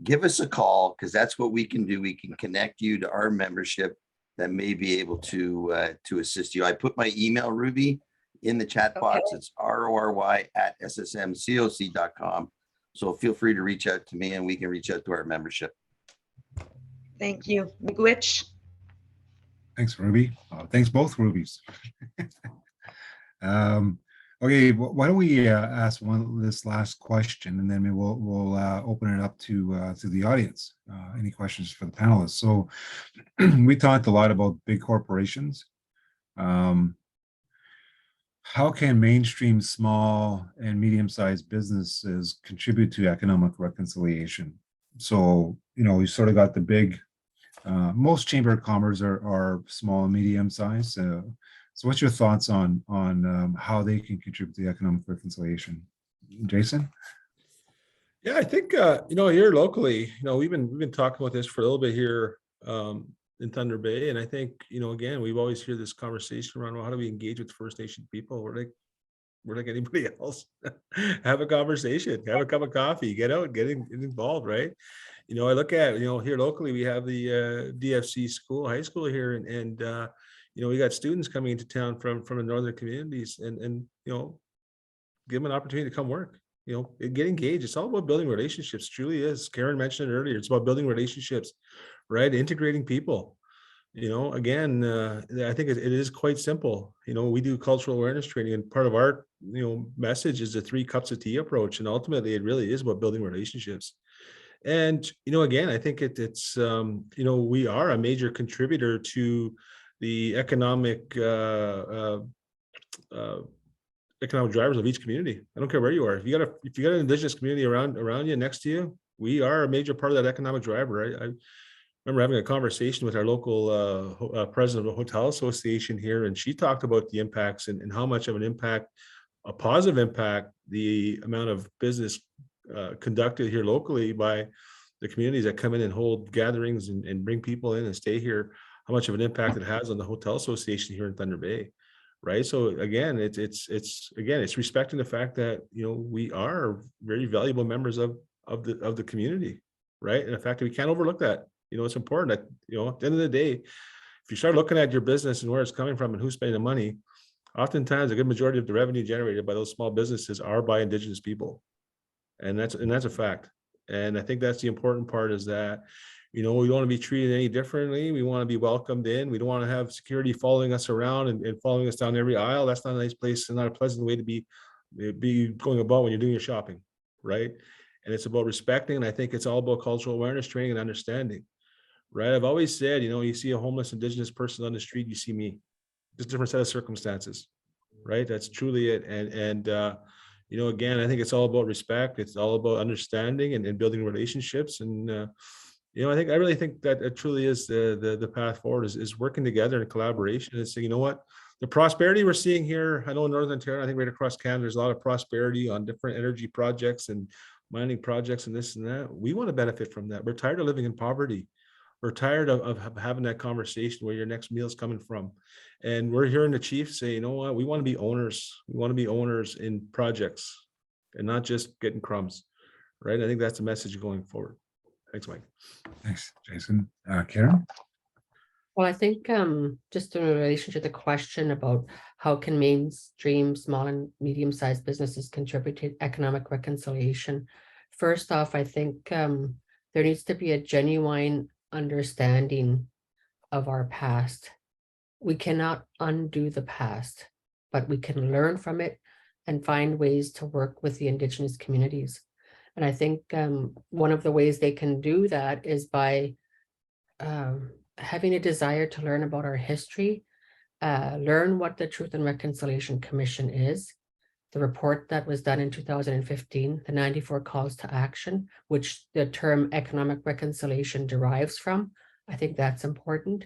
Give us a call, because that's what we can do. We can connect you to our membership that may be able to assist you. I put my email, Ruby, in the chat box. Okay. It's rory@ssmcoc.com. So feel free to reach out to me, and we can reach out to our membership. Thank you. Miigwech. Thanks, Ruby. Thanks, both Rubies. Okay, why don't we ask this last question, and then we'll open it up to the audience. Any questions for the panelists? So we talked a lot about big corporations. How can mainstream small and medium-sized businesses contribute to economic reconciliation? So, we sort of got the big, most chamber of commerce are small and medium-sized. So what's your thoughts on how they can contribute to economic reconciliation? Jason? Yeah, I think here locally, we've been talking about this for a little bit here in Thunder Bay, and I think again, we've always heard this conversation around, well, how do we engage with First Nation people? We're like anybody else. Have a conversation, have a cup of coffee, get out, get involved, right? I look at here locally, we have the DFC high school here, and we got students coming into town from the northern communities, and give them an opportunity to come work. get engaged. It's all about building relationships. Truly is. Karen mentioned it earlier. It's about building relationships, right? Integrating people. Again, I think it is quite simple. We do cultural awareness training, and part of our, message is the 3 cups of tea approach. And ultimately, it really is about building relationships. And, again, I think it's, we are a major contributor to the economic drivers of each community. I don't care where you are. If you got an Indigenous community around you, next to you, we are a major part of that economic driver. I remember having a conversation with our local president of the Hotel Association here, and she talked about the impacts and how much of an impact, a positive impact, the amount of business conducted here locally by the communities that come in and hold gatherings and bring people in and stay here, how much of an impact it has on the Hotel Association here in Thunder Bay. Right. So again, it's respecting the fact that, we are very valuable members of the community. Right. And the fact that we can't overlook that, it's important that, at the end of the day, if you start looking at your business and where it's coming from and who's spending the money, oftentimes a good majority of the revenue generated by those small businesses are by Indigenous people. And that's a fact. And I think that's the important part, is that, we don't want to be treated any differently. We want to be welcomed in. We don't want to have security following us around and following us down every aisle. That's not a nice place and not a pleasant way to be going about when you're doing your shopping, right? And it's about respecting. And I think it's all about cultural awareness training and understanding, right? I've always said, you see a homeless Indigenous person on the street, you see me, just a different set of circumstances, right? That's truly it. And again, I think it's all about respect. It's all about understanding and building relationships. And, I really think that it truly is the path forward is working together in collaboration and saying, what, the prosperity we're seeing here, I know in Northern Ontario, I think right across Canada, there's a lot of prosperity on different energy projects and mining projects and this and that. We want to benefit from that. We're tired of living in poverty. We're tired of having that conversation where your next meal is coming from. And we're hearing the chief say, what, we want to be owners. We want to be owners in projects and not just getting crumbs, right? I think that's the message going forward. Thanks, Mike. Thanks, Jason. Karen? Well, I think just in relation to the question about how can mainstream small and medium-sized businesses contribute to economic reconciliation. First off, I think there needs to be a genuine understanding of our past. We cannot undo the past, but we can learn from it and find ways to work with the Indigenous communities. And I think one of the ways they can do that is by having a desire to learn about our history, learn what the Truth and Reconciliation Commission is, the report that was done in 2015, the 94 calls to action, which the term economic reconciliation derives from. I think that's important.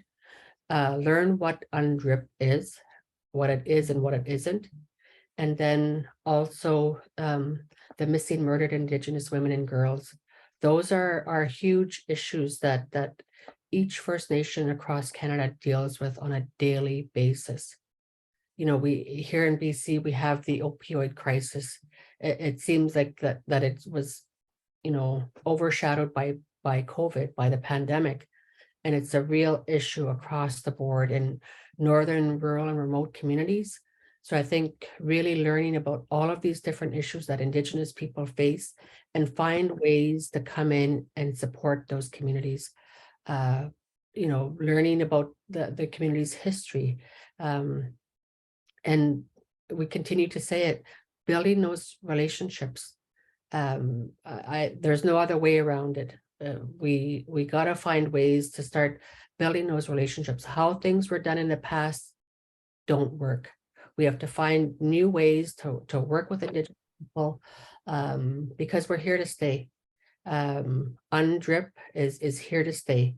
Learn what UNDRIP is, what it is and what it isn't. And then also the missing, murdered Indigenous women and girls. Those are huge issues that each First Nation across Canada deals with on a daily basis. We here in BC, we have the opioid crisis. It seems like that it was, overshadowed by COVID, by the pandemic. And it's a real issue across the board in northern, rural, and remote communities. So I think really learning about all of these different issues that Indigenous people face and find ways to come in and support those communities, learning about the community's history. And we continue to say it, building those relationships. There's no other way around it. We got to find ways to start building those relationships. How things were done in the past don't work. We have to find new ways to work with Indigenous people because we're here to stay. UNDRIP is here to stay.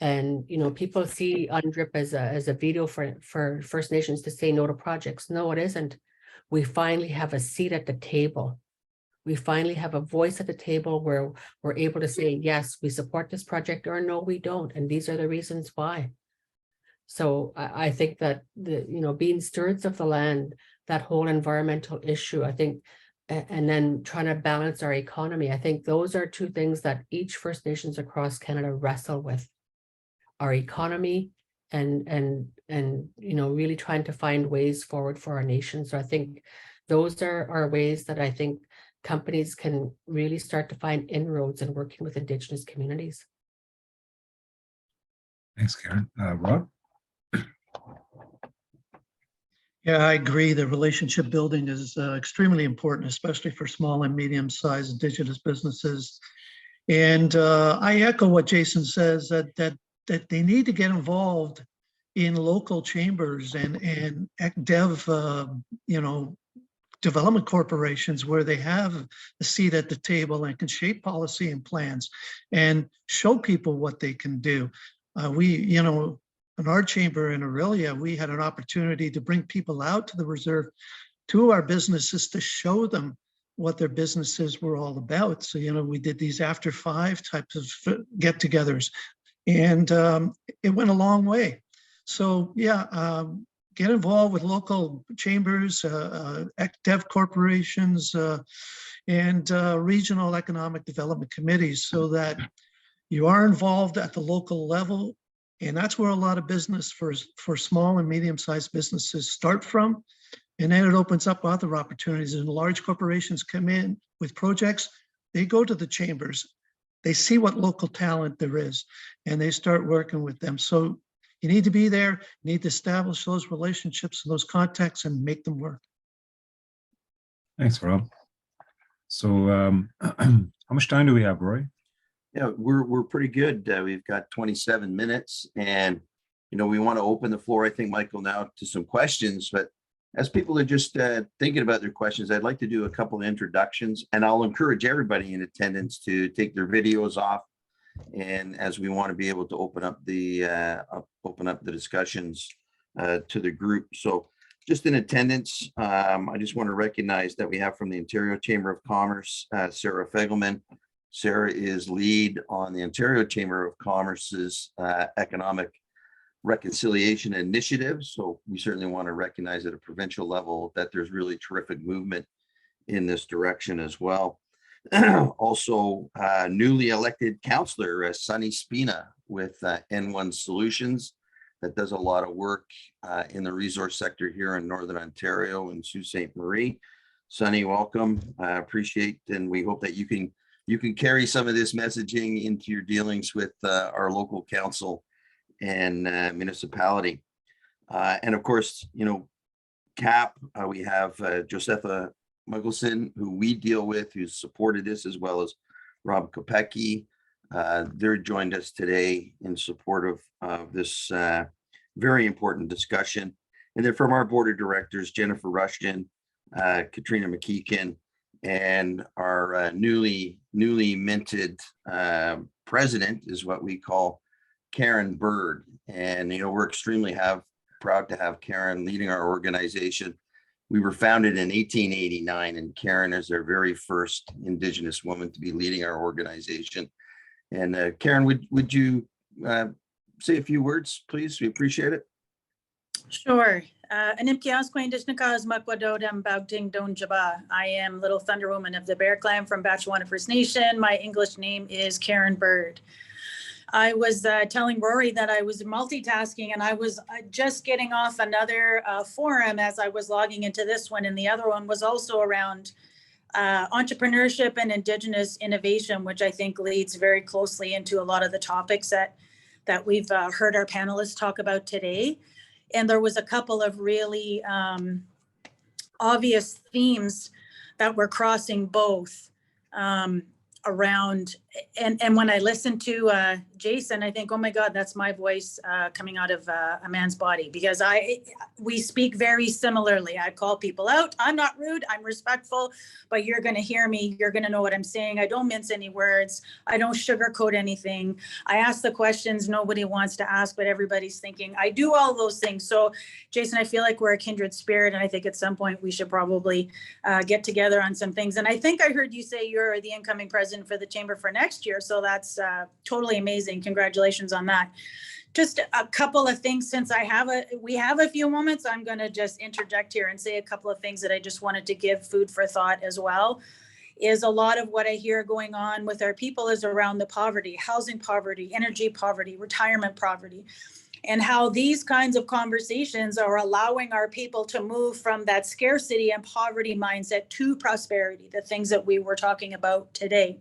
And, people see UNDRIP as a veto for First Nations to say no to projects. No, it isn't. We finally have a seat at the table. We finally have a voice at the table where we're able to say, yes, we support this project, or no, we don't. And these are the reasons why. So I think that being stewards of the land, that whole environmental issue, I think, and then trying to balance our economy, I think those are two things that each First Nations across Canada wrestle with. Our economy and really trying to find ways forward for our nation. So I think those are ways that I think companies can really start to find inroads in working with Indigenous communities. Thanks, Karen. Rob? Yeah, I agree. The relationship building is extremely important, especially for small and medium-sized Indigenous businesses. And I echo what Jason says, that they need to get involved in local chambers and dev, development corporations where they have a seat at the table and can shape policy and plans and show people what they can do. In our chamber in Aurelia, we had an opportunity to bring people out to the reserve, to our businesses, to show them what their businesses were all about. So, we did these after 5 types of get-togethers, and it went a long way. So yeah, get involved with local chambers, dev corporations, and regional economic development committees, so that you are involved at the local level. And that's where a lot of business for small and medium-sized businesses start from. And then it opens up other opportunities. And large corporations come in with projects, they go to the chambers, they see what local talent there is, and they start working with them. So you need to be there, you need to establish those relationships and those contacts and make them work. Thanks, Rob. So how much time do we have, Roy? Yeah, we're pretty good. We've got 27 minutes, and we want to open the floor, I think, Michael, now to some questions. But as people are just thinking about their questions, I'd like to do a couple of introductions, and I'll encourage everybody in attendance to take their videos off. And as we want to be able to open up the discussions to the group. So just in attendance, I just want to recognize that we have from the Ontario Chamber of Commerce, Sarah Fegelman. Sarah is lead on the Ontario Chamber of Commerce's Economic Reconciliation Initiative. So we certainly want to recognize at a provincial level that there's really terrific movement in this direction as well. Also, newly elected councillor, Sunny Spina with N1 Solutions, that does a lot of work in the resource sector here in Northern Ontario and Sault Ste. Marie. Sunny, welcome. I appreciate, and we hope that you can carry some of this messaging into your dealings with our local council and municipality. And of course, CAP, we have Josepha Muggelson, who we deal with, who's supported this, as well as Rob Kopecki. They're joined us today in support of this very important discussion. And then from our board of directors, Jennifer Rushton, Katrina McKeekin, and our newly minted president is what we call Karen Bird. And we're extremely proud to have Karen leading our organization. We were founded in 1889, and Karen is our very first Indigenous woman to be leading our organization. And Karen, would you say a few words, please? We appreciate it. Sure. I am Little Thunder Woman of the Bear Clan from Batchewana First Nation. My English name is Karen Bird. I was telling Rory that I was multitasking, and I was just getting off another forum as I was logging into this one, and the other one was also around entrepreneurship and Indigenous innovation, which I think leads very closely into a lot of the topics that we've heard our panelists talk about today. And there was a couple of really obvious themes that were crossing both around, and when I listened to Jason, I think, oh my God, that's my voice coming out of a man's body, because we speak very similarly. I call people out. I'm not rude, I'm respectful, but you're going to hear me. You're going to know what I'm saying. I don't mince any words. I don't sugarcoat anything. I ask the questions nobody wants to ask, but everybody's thinking. I do all those things. So Jason, I feel like we're a kindred spirit, and I think at some point we should probably get together on some things. And I think I heard you say you're the incoming president for the chamber for next year. So that's totally amazing. Congratulations on that. Just a couple of things, since we have a few moments, I'm going to just interject here and say a couple of things that I just wanted to give food for thought as well. Is a lot of what I hear going on with our people is around the poverty, housing poverty, energy poverty, retirement poverty. and how these kinds of conversations are allowing our people to move from that scarcity and poverty mindset to prosperity, the things that we were talking about today.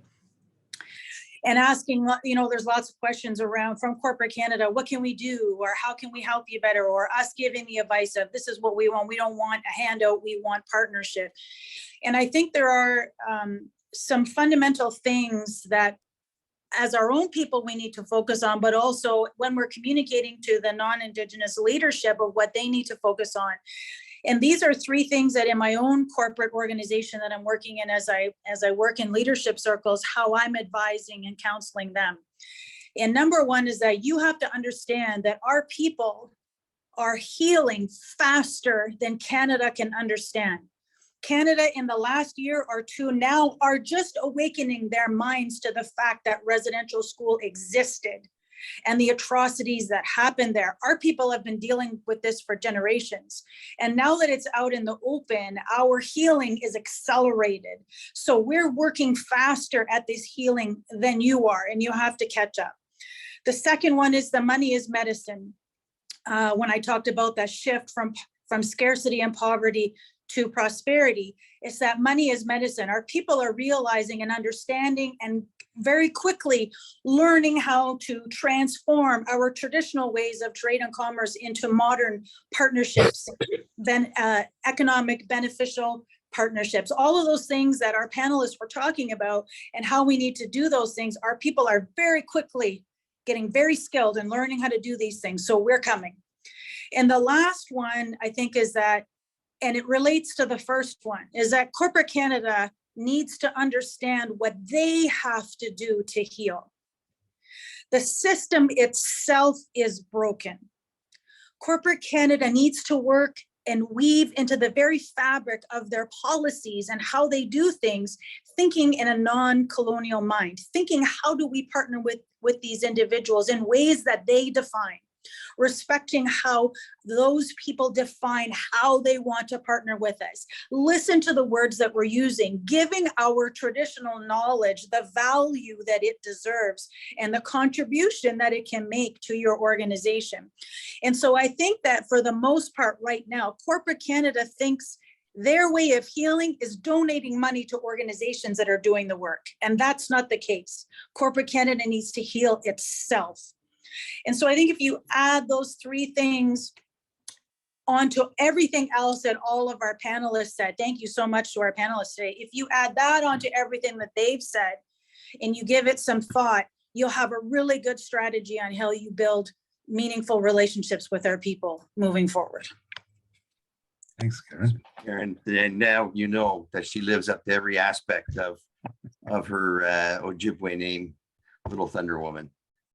And asking, there's lots of questions around from corporate Canada, what can we do? Or how can we help you better? Or us giving the advice of, this is what we want. We don't want a handout, we want partnership. And I think there are some fundamental things that as our own people, we need to focus on, but also when we're communicating to the non-Indigenous leadership of what they need to focus on. And these are three things that in my own corporate organization that I'm working in as I work in leadership circles, how I'm advising and counseling them. And number one is that you have to understand that our people are healing faster than Canada can understand. Canada in the last year or two now are just awakening their minds to the fact that residential school existed and the atrocities that happened there. Our people have been dealing with this for generations. And now that it's out in the open, our healing is accelerated. So we're working faster at this healing than you are, and you have to catch up. The second one is the money is medicine. When I talked about that shift from scarcity and poverty to prosperity, it's that money is medicine. Our people are realizing and understanding and very quickly learning how to transform our traditional ways of trade and commerce into modern partnerships, then economic beneficial partnerships, all of those things that our panelists were talking about and how we need to do those things. Our people are very quickly getting very skilled and learning how to do these things. So we're coming. And the last one, I think, is that, and it relates to the first one, is that corporate Canada needs to understand what they have to do to heal. The system itself is broken. Corporate Canada needs to work and weave into the very fabric of their policies and how they do things, thinking in a non-colonial mind, thinking how do we partner with these individuals in ways that they define, respecting how those people define how they want to partner with us. Listen to the words that we're using, giving our traditional knowledge the value that it deserves and the contribution that it can make to your organization. And so I think that for the most part right now, corporate Canada thinks their way of healing is donating money to organizations that are doing the work. And that's not the case. Corporate Canada needs to heal itself. And so I think if you add those three things onto everything else that all of our panelists said, thank you so much to our panelists today. If you add that onto everything that they've said and you give it some thought, you'll have a really good strategy on how you build meaningful relationships with our people moving forward. Thanks, Karen. Karen, and now you know that she lives up to every aspect of her Ojibwe name, Little Thunder Woman.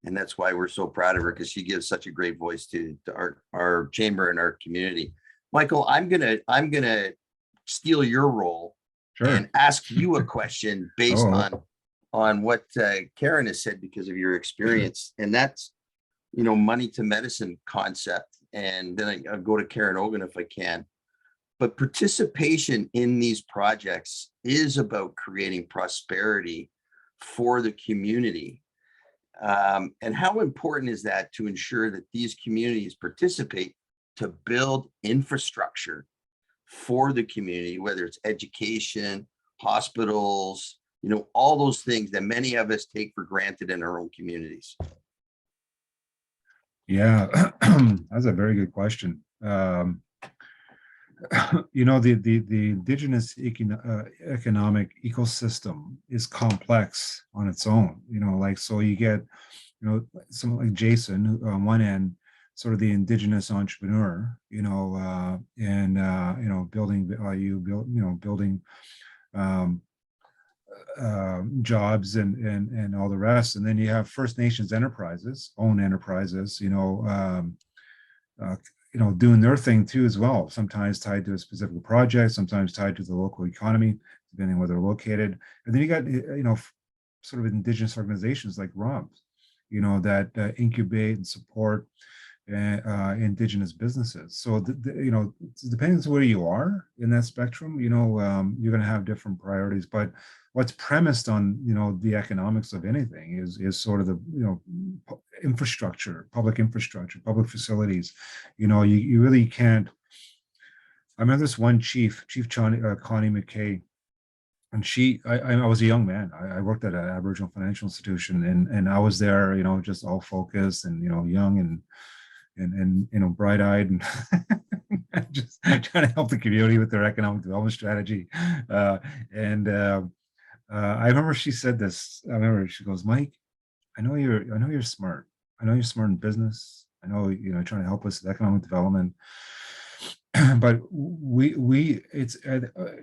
And that's why we're so proud of her, because she gives such a great voice to our chamber and our community. Michael, I'm gonna steal your role and ask you a question based on what Karen has said because of your experience, and that's money to medicine concept. And then I'll go to Karen Ogen if I can. But participation in these projects is about creating prosperity for the community. And how important is that to ensure that these communities participate to build infrastructure for the community, whether it's education, hospitals, all those things that many of us take for granted in our own communities? Yeah, that's a very good question. The Indigenous economic ecosystem is complex on its own. So you get, someone like Jason, who on one end, sort of the Indigenous entrepreneur, building jobs and all the rest, and then you have First Nations enterprises, doing their thing too as well, sometimes tied to a specific project, sometimes tied to the local economy, depending on where they're located. And then you got, sort of Indigenous organizations like ROMs, that incubate and support Indigenous businesses. So, depending on where you are in that spectrum, you're going to have different priorities. But what's premised on, the economics of anything is sort of the, infrastructure, public facilities. You know, you really can't. I remember this one chief Connie McKay, and I was a young man. I worked at an Aboriginal financial institution, and I was there, you know, just all focused and, you know, young and you know, bright-eyed and just trying to help the community with their economic development strategy. I remember she said this. I remember she goes, "Mike, I know you're smart. I know you're smart in business. I know, you know, trying to help us with economic development. But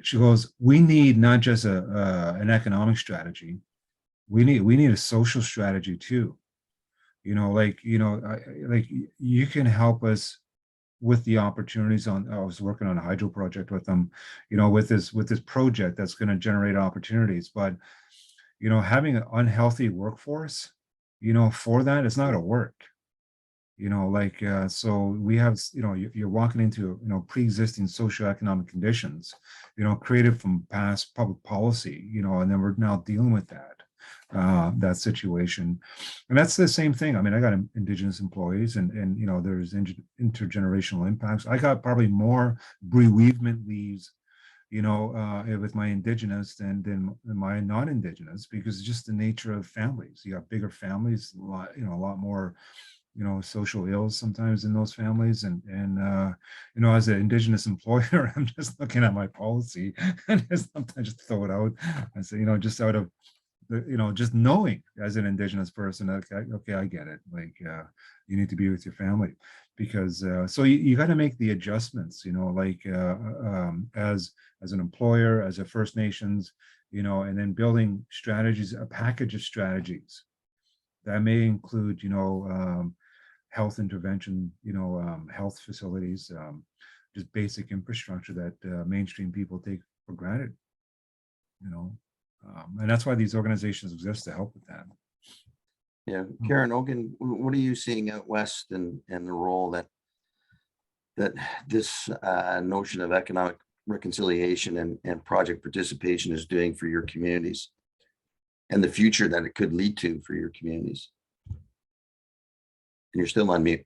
she goes, we need not just an economic strategy. We need a social strategy too. You know, like, you know, like you can help us with the opportunities I was working on a hydro project with them, you know, with this project that's going to generate opportunities. But, you know, having an unhealthy workforce, you know, for that, it's not going to work. You know, like, so we have, you know, you're walking into, you know, pre-existing socioeconomic conditions, you know, created from past public policy, you know, and then we're now dealing with that situation. And that's the same thing. I mean, I got Indigenous employees and you know, there's intergenerational impacts. I got probably more bereavement leaves, you know, with my Indigenous than my non-Indigenous, because it's just the nature of families. You got bigger families, a lot more, you know, social ills sometimes in those families. And you know, as an Indigenous employer, I'm just looking at my policy and sometimes just throw it out and say, you know, just out of the, you know, just knowing as an Indigenous person, okay, I get it. Like, you need to be with your family, because so you got to make the adjustments, you know, like as an employer, as a First Nations, you know, and then building strategies, a package of strategies that may include, you know, health intervention, you know, health facilities, just basic infrastructure that mainstream people take for granted, you know. And that's why these organizations exist, to help with that. Yeah, Karen, Ogen, what are you seeing out west and the role that this notion of economic reconciliation and project participation is doing for your communities, and the future that it could lead to for your communities? And you're still on mute.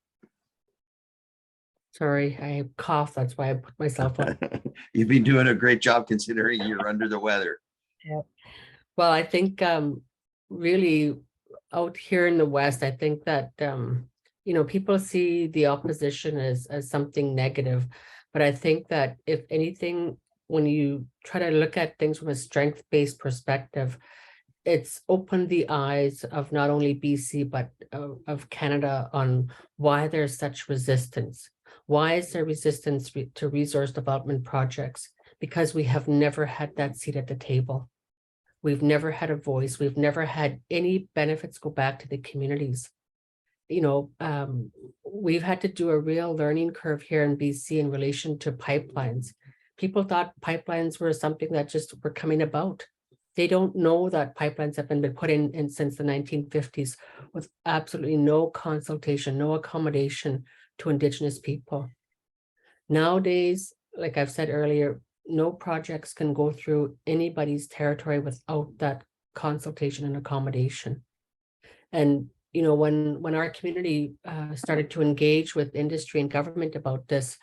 Sorry, I coughed. That's why I put myself on. You've been doing a great job considering you're under the weather. Yeah. Well, I think really out here in the West, I think that you know, people see the opposition as something negative, but I think that if anything, when you try to look at things from a strength-based perspective, it's opened the eyes of not only BC, but of Canada on why there's such resistance. Why is there resistance to resource development projects? Because we have never had that seat at the table. We've never had a voice. We've never had any benefits go back to the communities. You know, we've had to do a real learning curve here in BC in relation to pipelines. People thought pipelines were something that just were coming about. They don't know that pipelines have been put in since the 1950s with absolutely no consultation, no accommodation to Indigenous people. Nowadays, like I've said earlier, no projects can go through anybody's territory without that consultation and accommodation. And, you know, when our community started to engage with industry and government about this,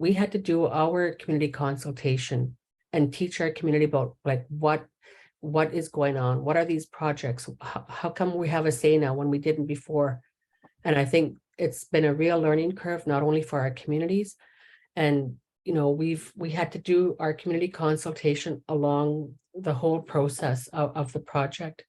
we had to do our community consultation and teach our community about like what is going on? What are these projects? How come we have a say now when we didn't before? And I think it's been a real learning curve, not only for our communities. And, you know, we had to do our community consultation along the whole process of the project.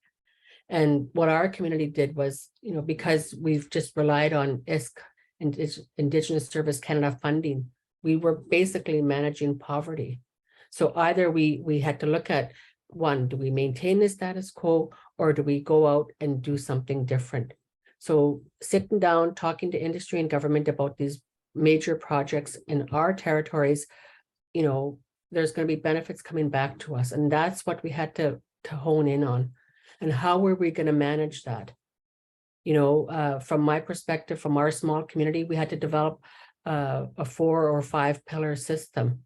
And what our community did was, you know, because we've just relied on ISC, Indigenous Service Canada funding, we were basically managing poverty. So either we had to look at, one, do we maintain the status quo, or do we go out and do something different? So sitting down, talking to industry and government about these major projects in our territories, you know, there's going to be benefits coming back to us. And that's what we had to hone in on. And how were we going to manage that? You know, from my perspective, from our small community, we had to develop a 4 or 5 pillar system.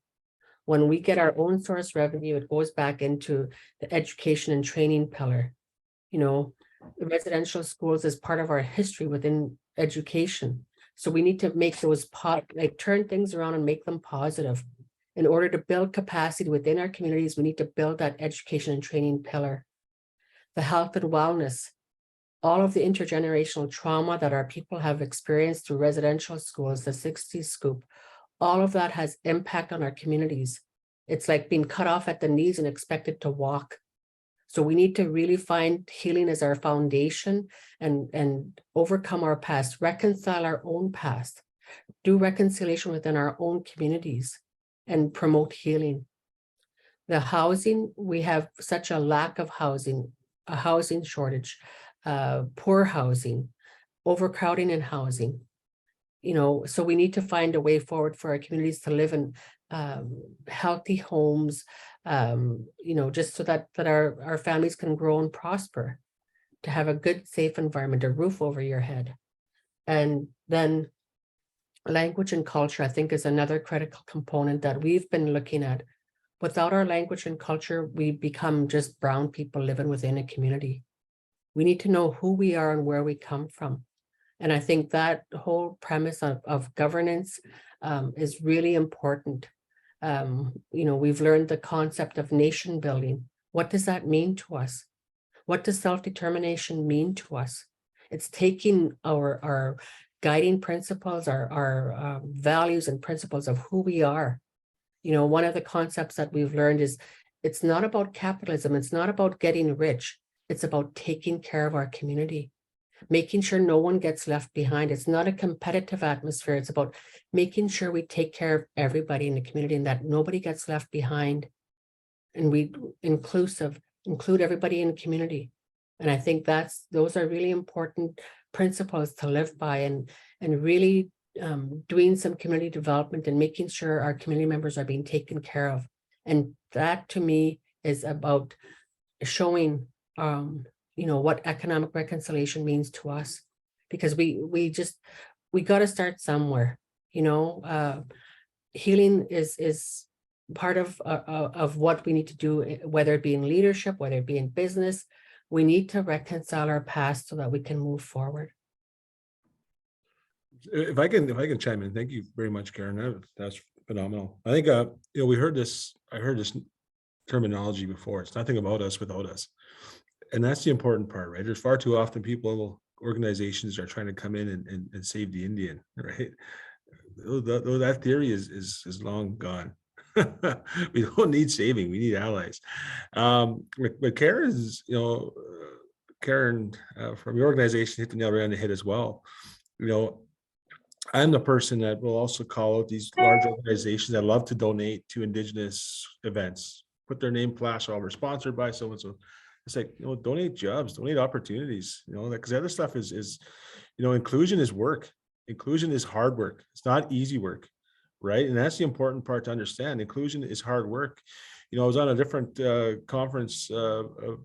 When we get our own source revenue, it goes back into the education and training pillar. You know, The residential schools is part of our history within education. So we need to make those turn things around and make them positive. In order to build capacity within our communities, we need to build that education and training pillar. The health and wellness, all of the intergenerational trauma that our people have experienced through residential schools, the 60s scoop, all of that has impact on our communities. It's like being cut off at the knees and expected to walk. So we need to really find healing as our foundation and overcome our past, reconcile our own past, do reconciliation within our own communities and promote healing. The housing, we have such a lack of housing, a housing shortage, poor housing, overcrowding in housing. So we need to find a way forward for our communities to live in healthy homes, just so that our families can grow and prosper, to have a good, safe environment, a roof over your head. And then language and culture, I think, is another critical component that we've been looking at. Without our language and culture, we become just brown people living within a community. We need to know who we are and where we come from. And I think that whole premise of governance is really important. We've learned the concept of nation building. What does that mean to us? What does self-determination mean to us? It's taking our guiding principles, our values and principles of who we are. One of the concepts that we've learned is it's not about capitalism. It's not about getting rich. It's about taking care of our community, making sure no one gets left behind. It's not a competitive atmosphere. It's about making sure we take care of everybody in the community and that nobody gets left behind. And we include everybody in the community. And I think those are really important principles to live by, and really doing some community development and making sure our community members are being taken care of. And that to me is about showing what economic reconciliation means to us, because we got to start somewhere. Healing is part of what we need to do, whether it be in leadership, whether it be in business. We need to reconcile our past so that we can move forward. If I can chime in, thank you very much, Karen. That's phenomenal. I think I heard this terminology before. It's nothing about us without us. And that's the important part, right? There's far too often organizations are trying to come in and save the Indian, right? That theory is long gone. We don't need saving, we need allies. But Karen from your organization hit the nail right on the head as well. I'm the person that will also call out these large organizations that love to donate to Indigenous events, put their name flash over, sponsored by so-and-so. It's like, donate jobs, donate opportunities, because the other stuff is inclusion is work. Inclusion is hard work. It's not easy work, right? And that's the important part to understand. Inclusion is hard work. I was on a different conference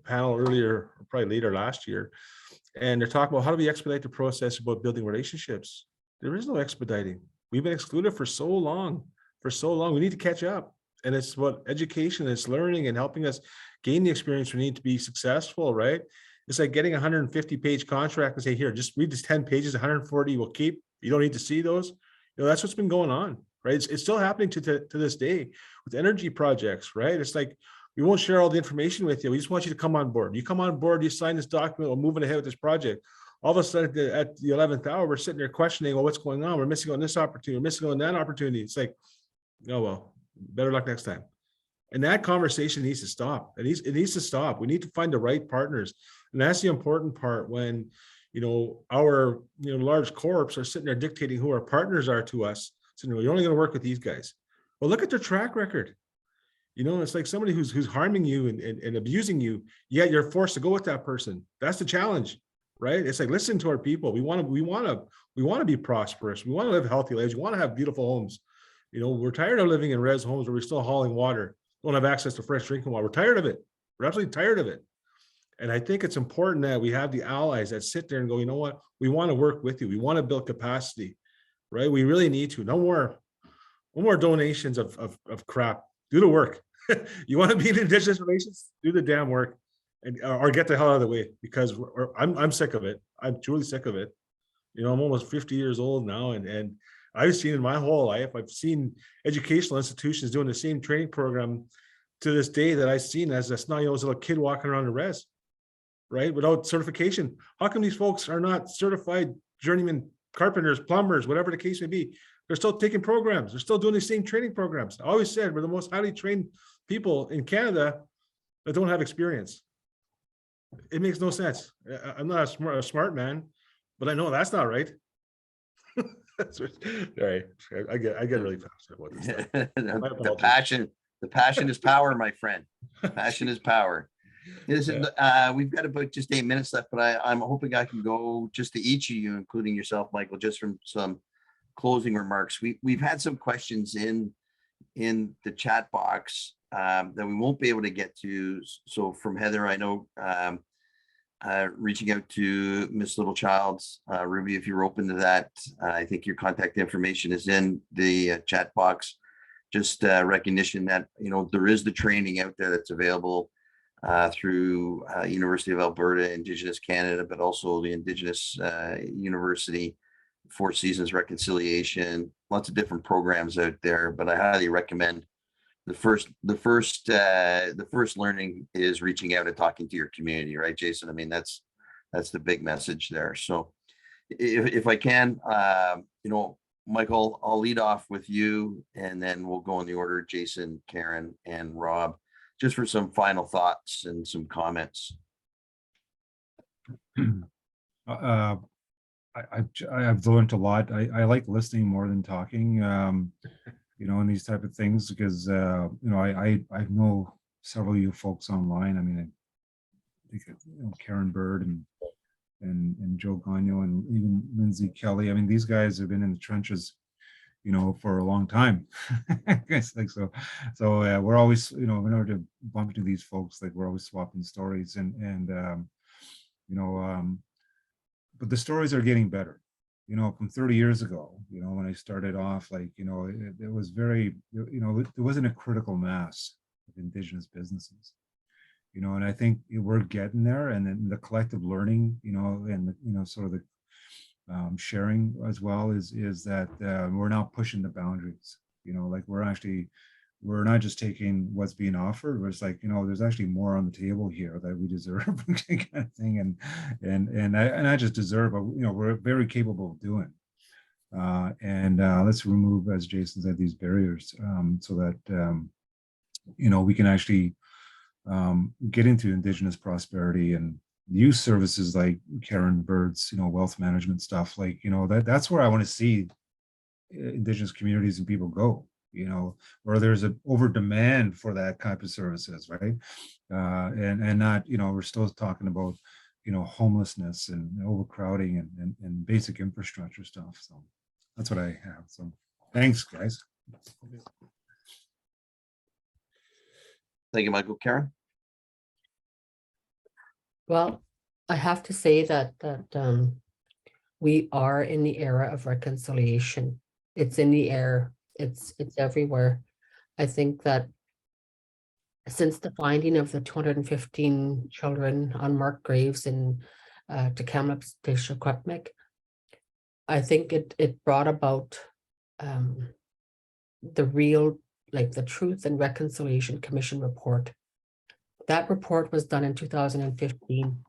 panel earlier, probably later last year, and they're talking about how do we expedite the process about building relationships. There is no expediting. We've been excluded for so long. We need to catch up. And it's about education, it's learning and helping us gain the experience we need to be successful, right? It's like getting a 150-page contract and say, here, just read this 10 pages, 140 we'll keep. You don't need to see those. That's what's been going on, right? It's still happening to this day with energy projects, right? It's like, we won't share all the information with you. We just want you to come on board. You come on board, you sign this document, we're moving ahead with this project. All of a sudden at the 11th hour, we're sitting there questioning, well, what's going on? We're missing on this opportunity. We're missing on that opportunity. It's like, oh, well, better luck next time. And that conversation needs to stop. It needs to stop. We need to find the right partners. And that's the important part when, our, large corps are sitting there dictating who our partners are to us. So, you're only going to work with these guys. Well, look at their track record. It's like somebody who's harming you and abusing you, yet you're forced to go with that person. That's the challenge, right? It's like, listen to our people. We want to be prosperous. We want to live healthy lives. We want to have beautiful homes. We're tired of living in res homes where we're still hauling water, don't have access to fresh drinking water. We're tired of it. We're absolutely tired of it. And I think it's important that we have the allies that sit there and go, you know what? We want to work with you. We want to build capacity, right? We really need to. No more donations of crap. Do the work. You want to be in Indigenous relations? Do the damn work. and or get the hell out of the way, because I'm sick of it. I'm truly sick of it. You know, I'm almost 50 years old now, and I've seen in my whole life, I've seen educational institutions doing the same training program to this day that I've seen as a snotty-nosed little kid walking around the res, right? Without certification. How come these folks are not certified journeyman carpenters, plumbers, whatever the case may be? They're still taking programs. They're still doing the same training programs. I always said we're the most highly trained people in Canada that don't have experience. It makes no sense. I'm not a smart man, but I know that's not right. All right, I get really passionate about this stuff. The passion is power, my friend. Passion is power. Listen, we've got about just 8 minutes left, but I'm hoping I can go just to each of you, including yourself, Michael, just from some closing remarks. We've had some questions in the chat box that we won't be able to get to. So from Heather, I know reaching out to Miss Littlechild's, Ruby, if you're open to that, I think your contact information is in the chat box. Just recognition that, you know, there is the training out there that's available through University of Alberta, Indigenous Canada, but also the Indigenous University, Four Seasons Reconciliation, lots of different programs out there. But I highly recommend the first learning is reaching out and talking to your community, right, Jason? I mean, that's the big message there. So if I can, you know, Michael, I'll lead off with you, and then we'll go in the order: Jason, Karen, and Rob, just for some final thoughts and some comments. I've learned a lot. I like listening more than talking, you know, in these type of things, because, you know, I know several of you folks online. I mean, I think, you know, Karen Bird and Joe Gagnon and even Lindsay Kelly. I mean, these guys have been in the trenches, you know, for a long time. Guys, like so we're always, you know, in order to bump into these folks, like we're always swapping stories and you know, but the stories are getting better, you know, from 30 years ago, you know, when I started off, like, you know, it was very, you know, there wasn't a critical mass of Indigenous businesses, you know, and I think we're getting there, and then the collective learning, you know, and, you know, sort of the sharing as well is that we're now pushing the boundaries, you know, like we're not just taking what's being offered. It's like, you know, there's actually more on the table here that we deserve, kind of thing, and I just deserve, you know, we're very capable of doing. Let's remove, as Jason said, these barriers, so that you know, we can actually get into Indigenous prosperity and use services like Karen Bird's, you know, wealth management stuff. Like, you know, that's where I want to see Indigenous communities and people go, you know, where there's an over demand for that type of services, right? And not, you know, we're still talking about, you know, homelessness and overcrowding and basic infrastructure stuff. So that's what I have. So thanks, guys. Thank you, Michael. Karen? Well, I have to say that we are in the era of reconciliation. It's in the air. It's everywhere. I think that since the finding of the 215 children unmarked graves in Kamloops, Secwepemc, I think it brought about the real, like the Truth and Reconciliation Commission report. That report was done in 2015,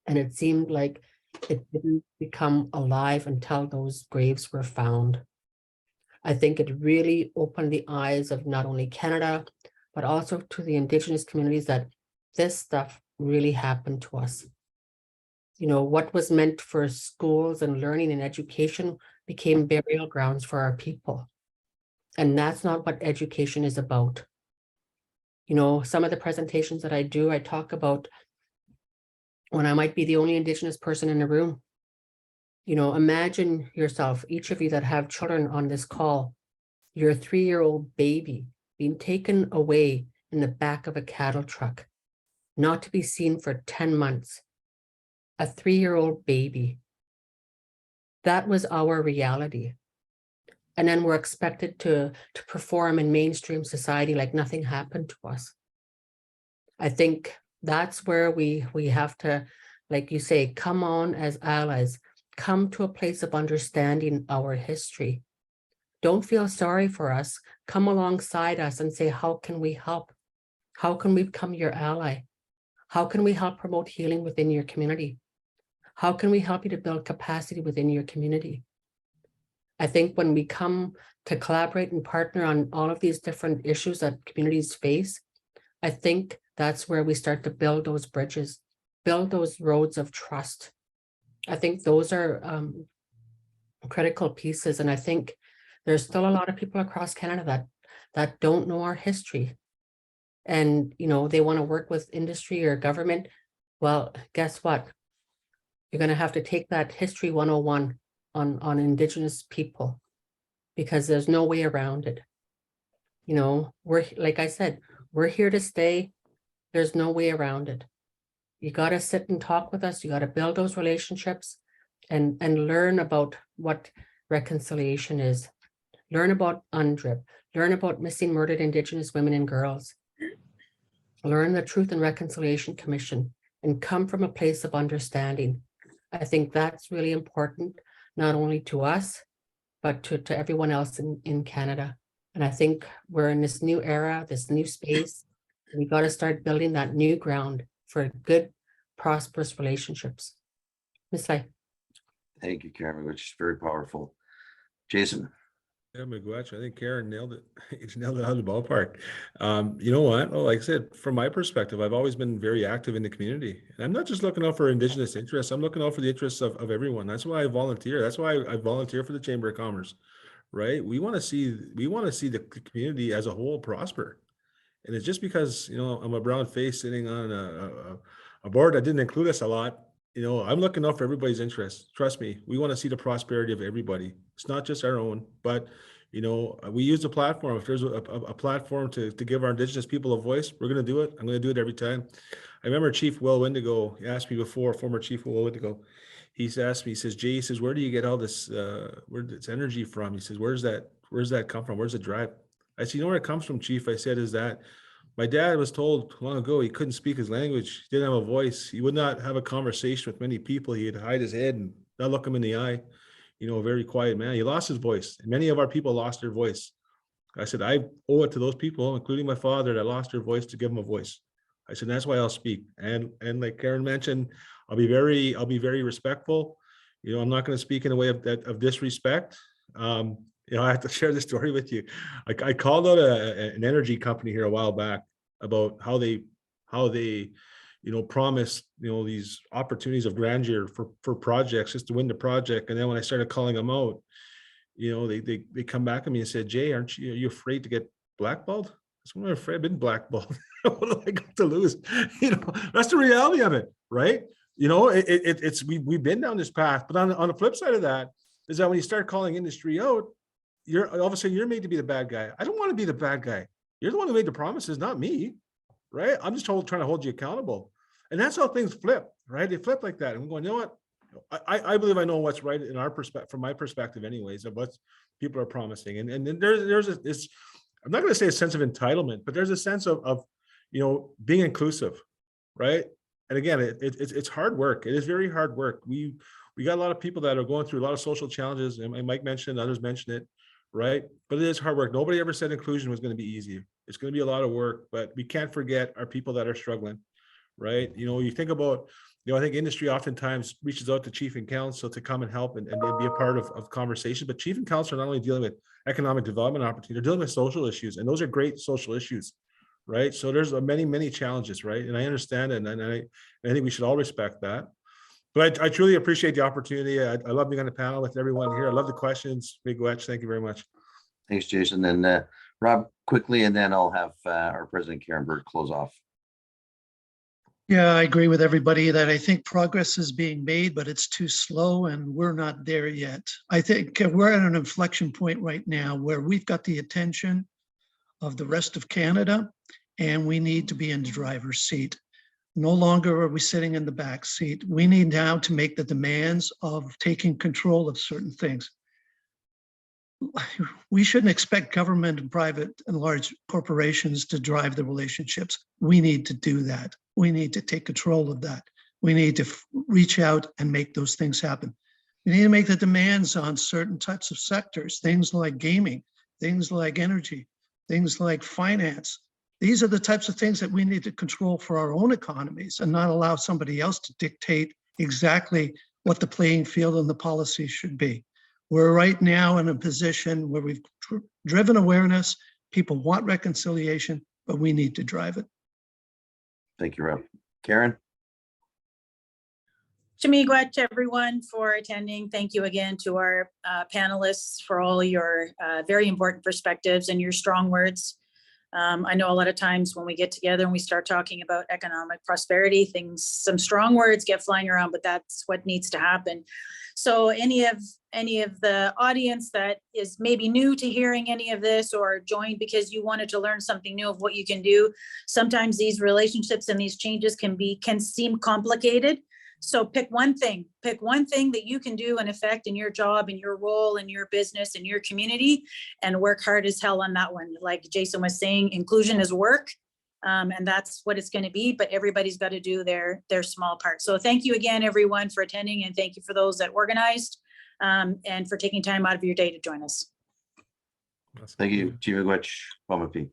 and it seemed like it didn't become alive until those graves were found. I think it really opened the eyes of not only Canada, but also to the Indigenous communities that this stuff really happened to us. You know, what was meant for schools and learning and education became burial grounds for our people. And that's not what education is about. You know, some of the presentations that I do, I talk about when I might be the only Indigenous person in the room. You know, imagine yourself, each of you that have children on this call, your 3-year-old baby being taken away in the back of a cattle truck, not to be seen for 10 months. A 3-year-old baby. That was our reality. And then we're expected to perform in mainstream society like nothing happened to us. I think That's where we have to, like you say, come on as allies, come to a place of understanding our history. Don't feel sorry for us. Come alongside us and say, how can we help? How can we become your ally? How can we help promote healing within your community? How can we help you to build capacity within your community? I think when we come to collaborate and partner on all of these different issues that communities face, I think that's where we start to build those bridges, build those roads of trust. I think those are critical pieces. And I think there's still a lot of people across Canada that don't know our history. And, you know, they want to work with industry or government. Well, guess what? You're going to have to take that history 101 on Indigenous people, because there's no way around it. You know, we're, like I said, we're here to stay. There's no way around it. You got to sit and talk with us. You got to build those relationships and learn about what reconciliation is. Learn about UNDRIP. Learn about missing murdered Indigenous women and girls. Learn the Truth and Reconciliation Commission and come from a place of understanding. I think that's really important, not only to us, but to everyone else in Canada. And I think we're in this new era, this new space. We got to start building that new ground for good, prosperous relationships. Ms. Lai. Thank you, Karen, which is very powerful. Jason. Yeah, Miigwech, I think Karen nailed it. It's nailed it out of the ballpark. You know what? Well, like I said, from my perspective, I've always been very active in the community. And I'm not just looking out for Indigenous interests. I'm looking out for the interests of everyone. That's why I volunteer. That's why I volunteer for the Chamber of Commerce, right? We want to see the community as a whole prosper. And it's just because, you know, I'm a brown face sitting on a board that didn't include us a lot. You know, I'm looking out for everybody's interests. Trust me, we want to see the prosperity of everybody. It's not just our own, but, you know, we use the platform. If there's a platform to give our Indigenous people a voice, we're going to do it. I'm going to do it every time. I remember Chief Will Wendigo asked me before, former Chief Will Wendigo, he's asked me, he says, Jay, he says, where do you get all this, where this energy from? He says, where's that come from? Where's the drive? I said, you know where it comes from, Chief? I said, is that my dad was told long ago he couldn't speak his language. He didn't have a voice. He would not have a conversation with many people. He'd hide his head and not look him in the eye. You know, a very quiet man. He lost his voice. And many of our people lost their voice. I said, I owe it to those people, including my father, that lost their voice, to give them a voice. I said, that's why I'll speak. And like Karen mentioned, I'll be very respectful. You know, I'm not going to speak in a way of disrespect. You know, I have to share this story with you. I called out an energy company here a while back about how they, you know, promised, you know, these opportunities of grandeur for projects just to win the project. And then when I started calling them out, you know, they come back at me and said, Jay, are you afraid to get blackballed? I said, I'm afraid I've been blackballed. What do I got to lose? You know, that's the reality of it, right? You know, we've been down this path, but on the flip side of that is that when you start calling industry out, you're all of a sudden you're made to be the bad guy. I don't want to be the bad guy. You're the one who made the promises, not me, right? I'm just trying to hold you accountable. And that's how things flip, right? They flip like that. And I'm going, you know what? I believe I know what's right in our perspective, from my perspective anyways, of what people are promising. And then there's this, I'm not going to say a sense of entitlement, but there's a sense of you know, being inclusive, right? And again, it's hard work. It is very hard work. We got a lot of people that are going through a lot of social challenges, and Mike mentioned it, others mentioned it, right? But it is hard work. Nobody ever said inclusion was going to be easy. It's going to be a lot of work, but we can't forget our people that are struggling, right? You know, you think about, you know, I think industry oftentimes reaches out to chief and council to come and help and be a part of conversation, but chief and council are not only dealing with economic development opportunity, they're dealing with social issues, and those are great social issues, right? So there's many challenges, right? And I understand it, and I think we should all respect that. But I truly appreciate the opportunity. I love being on the panel with everyone here. I love the questions. Miigwech, thank you very much. Thanks, Jason. And Rob, quickly, and then I'll have our president, Karen Bird, close off. Yeah, I agree with everybody that I think progress is being made, but it's too slow and we're not there yet. I think we're at an inflection point right now where we've got the attention of the rest of Canada, and we need to be in the driver's seat. No longer are we sitting in the back seat. We need now to make the demands of taking control of certain things. we shouldn't expect government and private and large corporations to drive the relationships. We need to do that. We need to take control of that. We need to reach out and make those things happen. We need to make the demands on certain types of sectors, things like gaming, things like energy, things like finance. These are the types of things that we need to control for our own economies and not allow somebody else to dictate exactly what the playing field and the policy should be. We're right now in a position where we've driven awareness. People want reconciliation, but we need to drive it. Thank you, Rob. Karen? Miigwech, everyone, for attending. Thank you again to our panelists for all your very important perspectives and your strong words. I know a lot of times when we get together and we start talking about economic prosperity, some strong words get flying around, but that's what needs to happen. So any of the audience that is maybe new to hearing any of this or joined because you wanted to learn something new of what you can do, sometimes these relationships and these changes can seem complicated. So pick one thing that you can do and affect in your job, in your role, in your business, in your community, and work hard as hell on that one. Like Jason was saying, inclusion is work, and that's what it's going to be, but everybody's got to do their small part. So thank you again, everyone, for attending, and thank you for those that organized and for taking time out of your day to join us. Thank you, Miigwech Pamapi.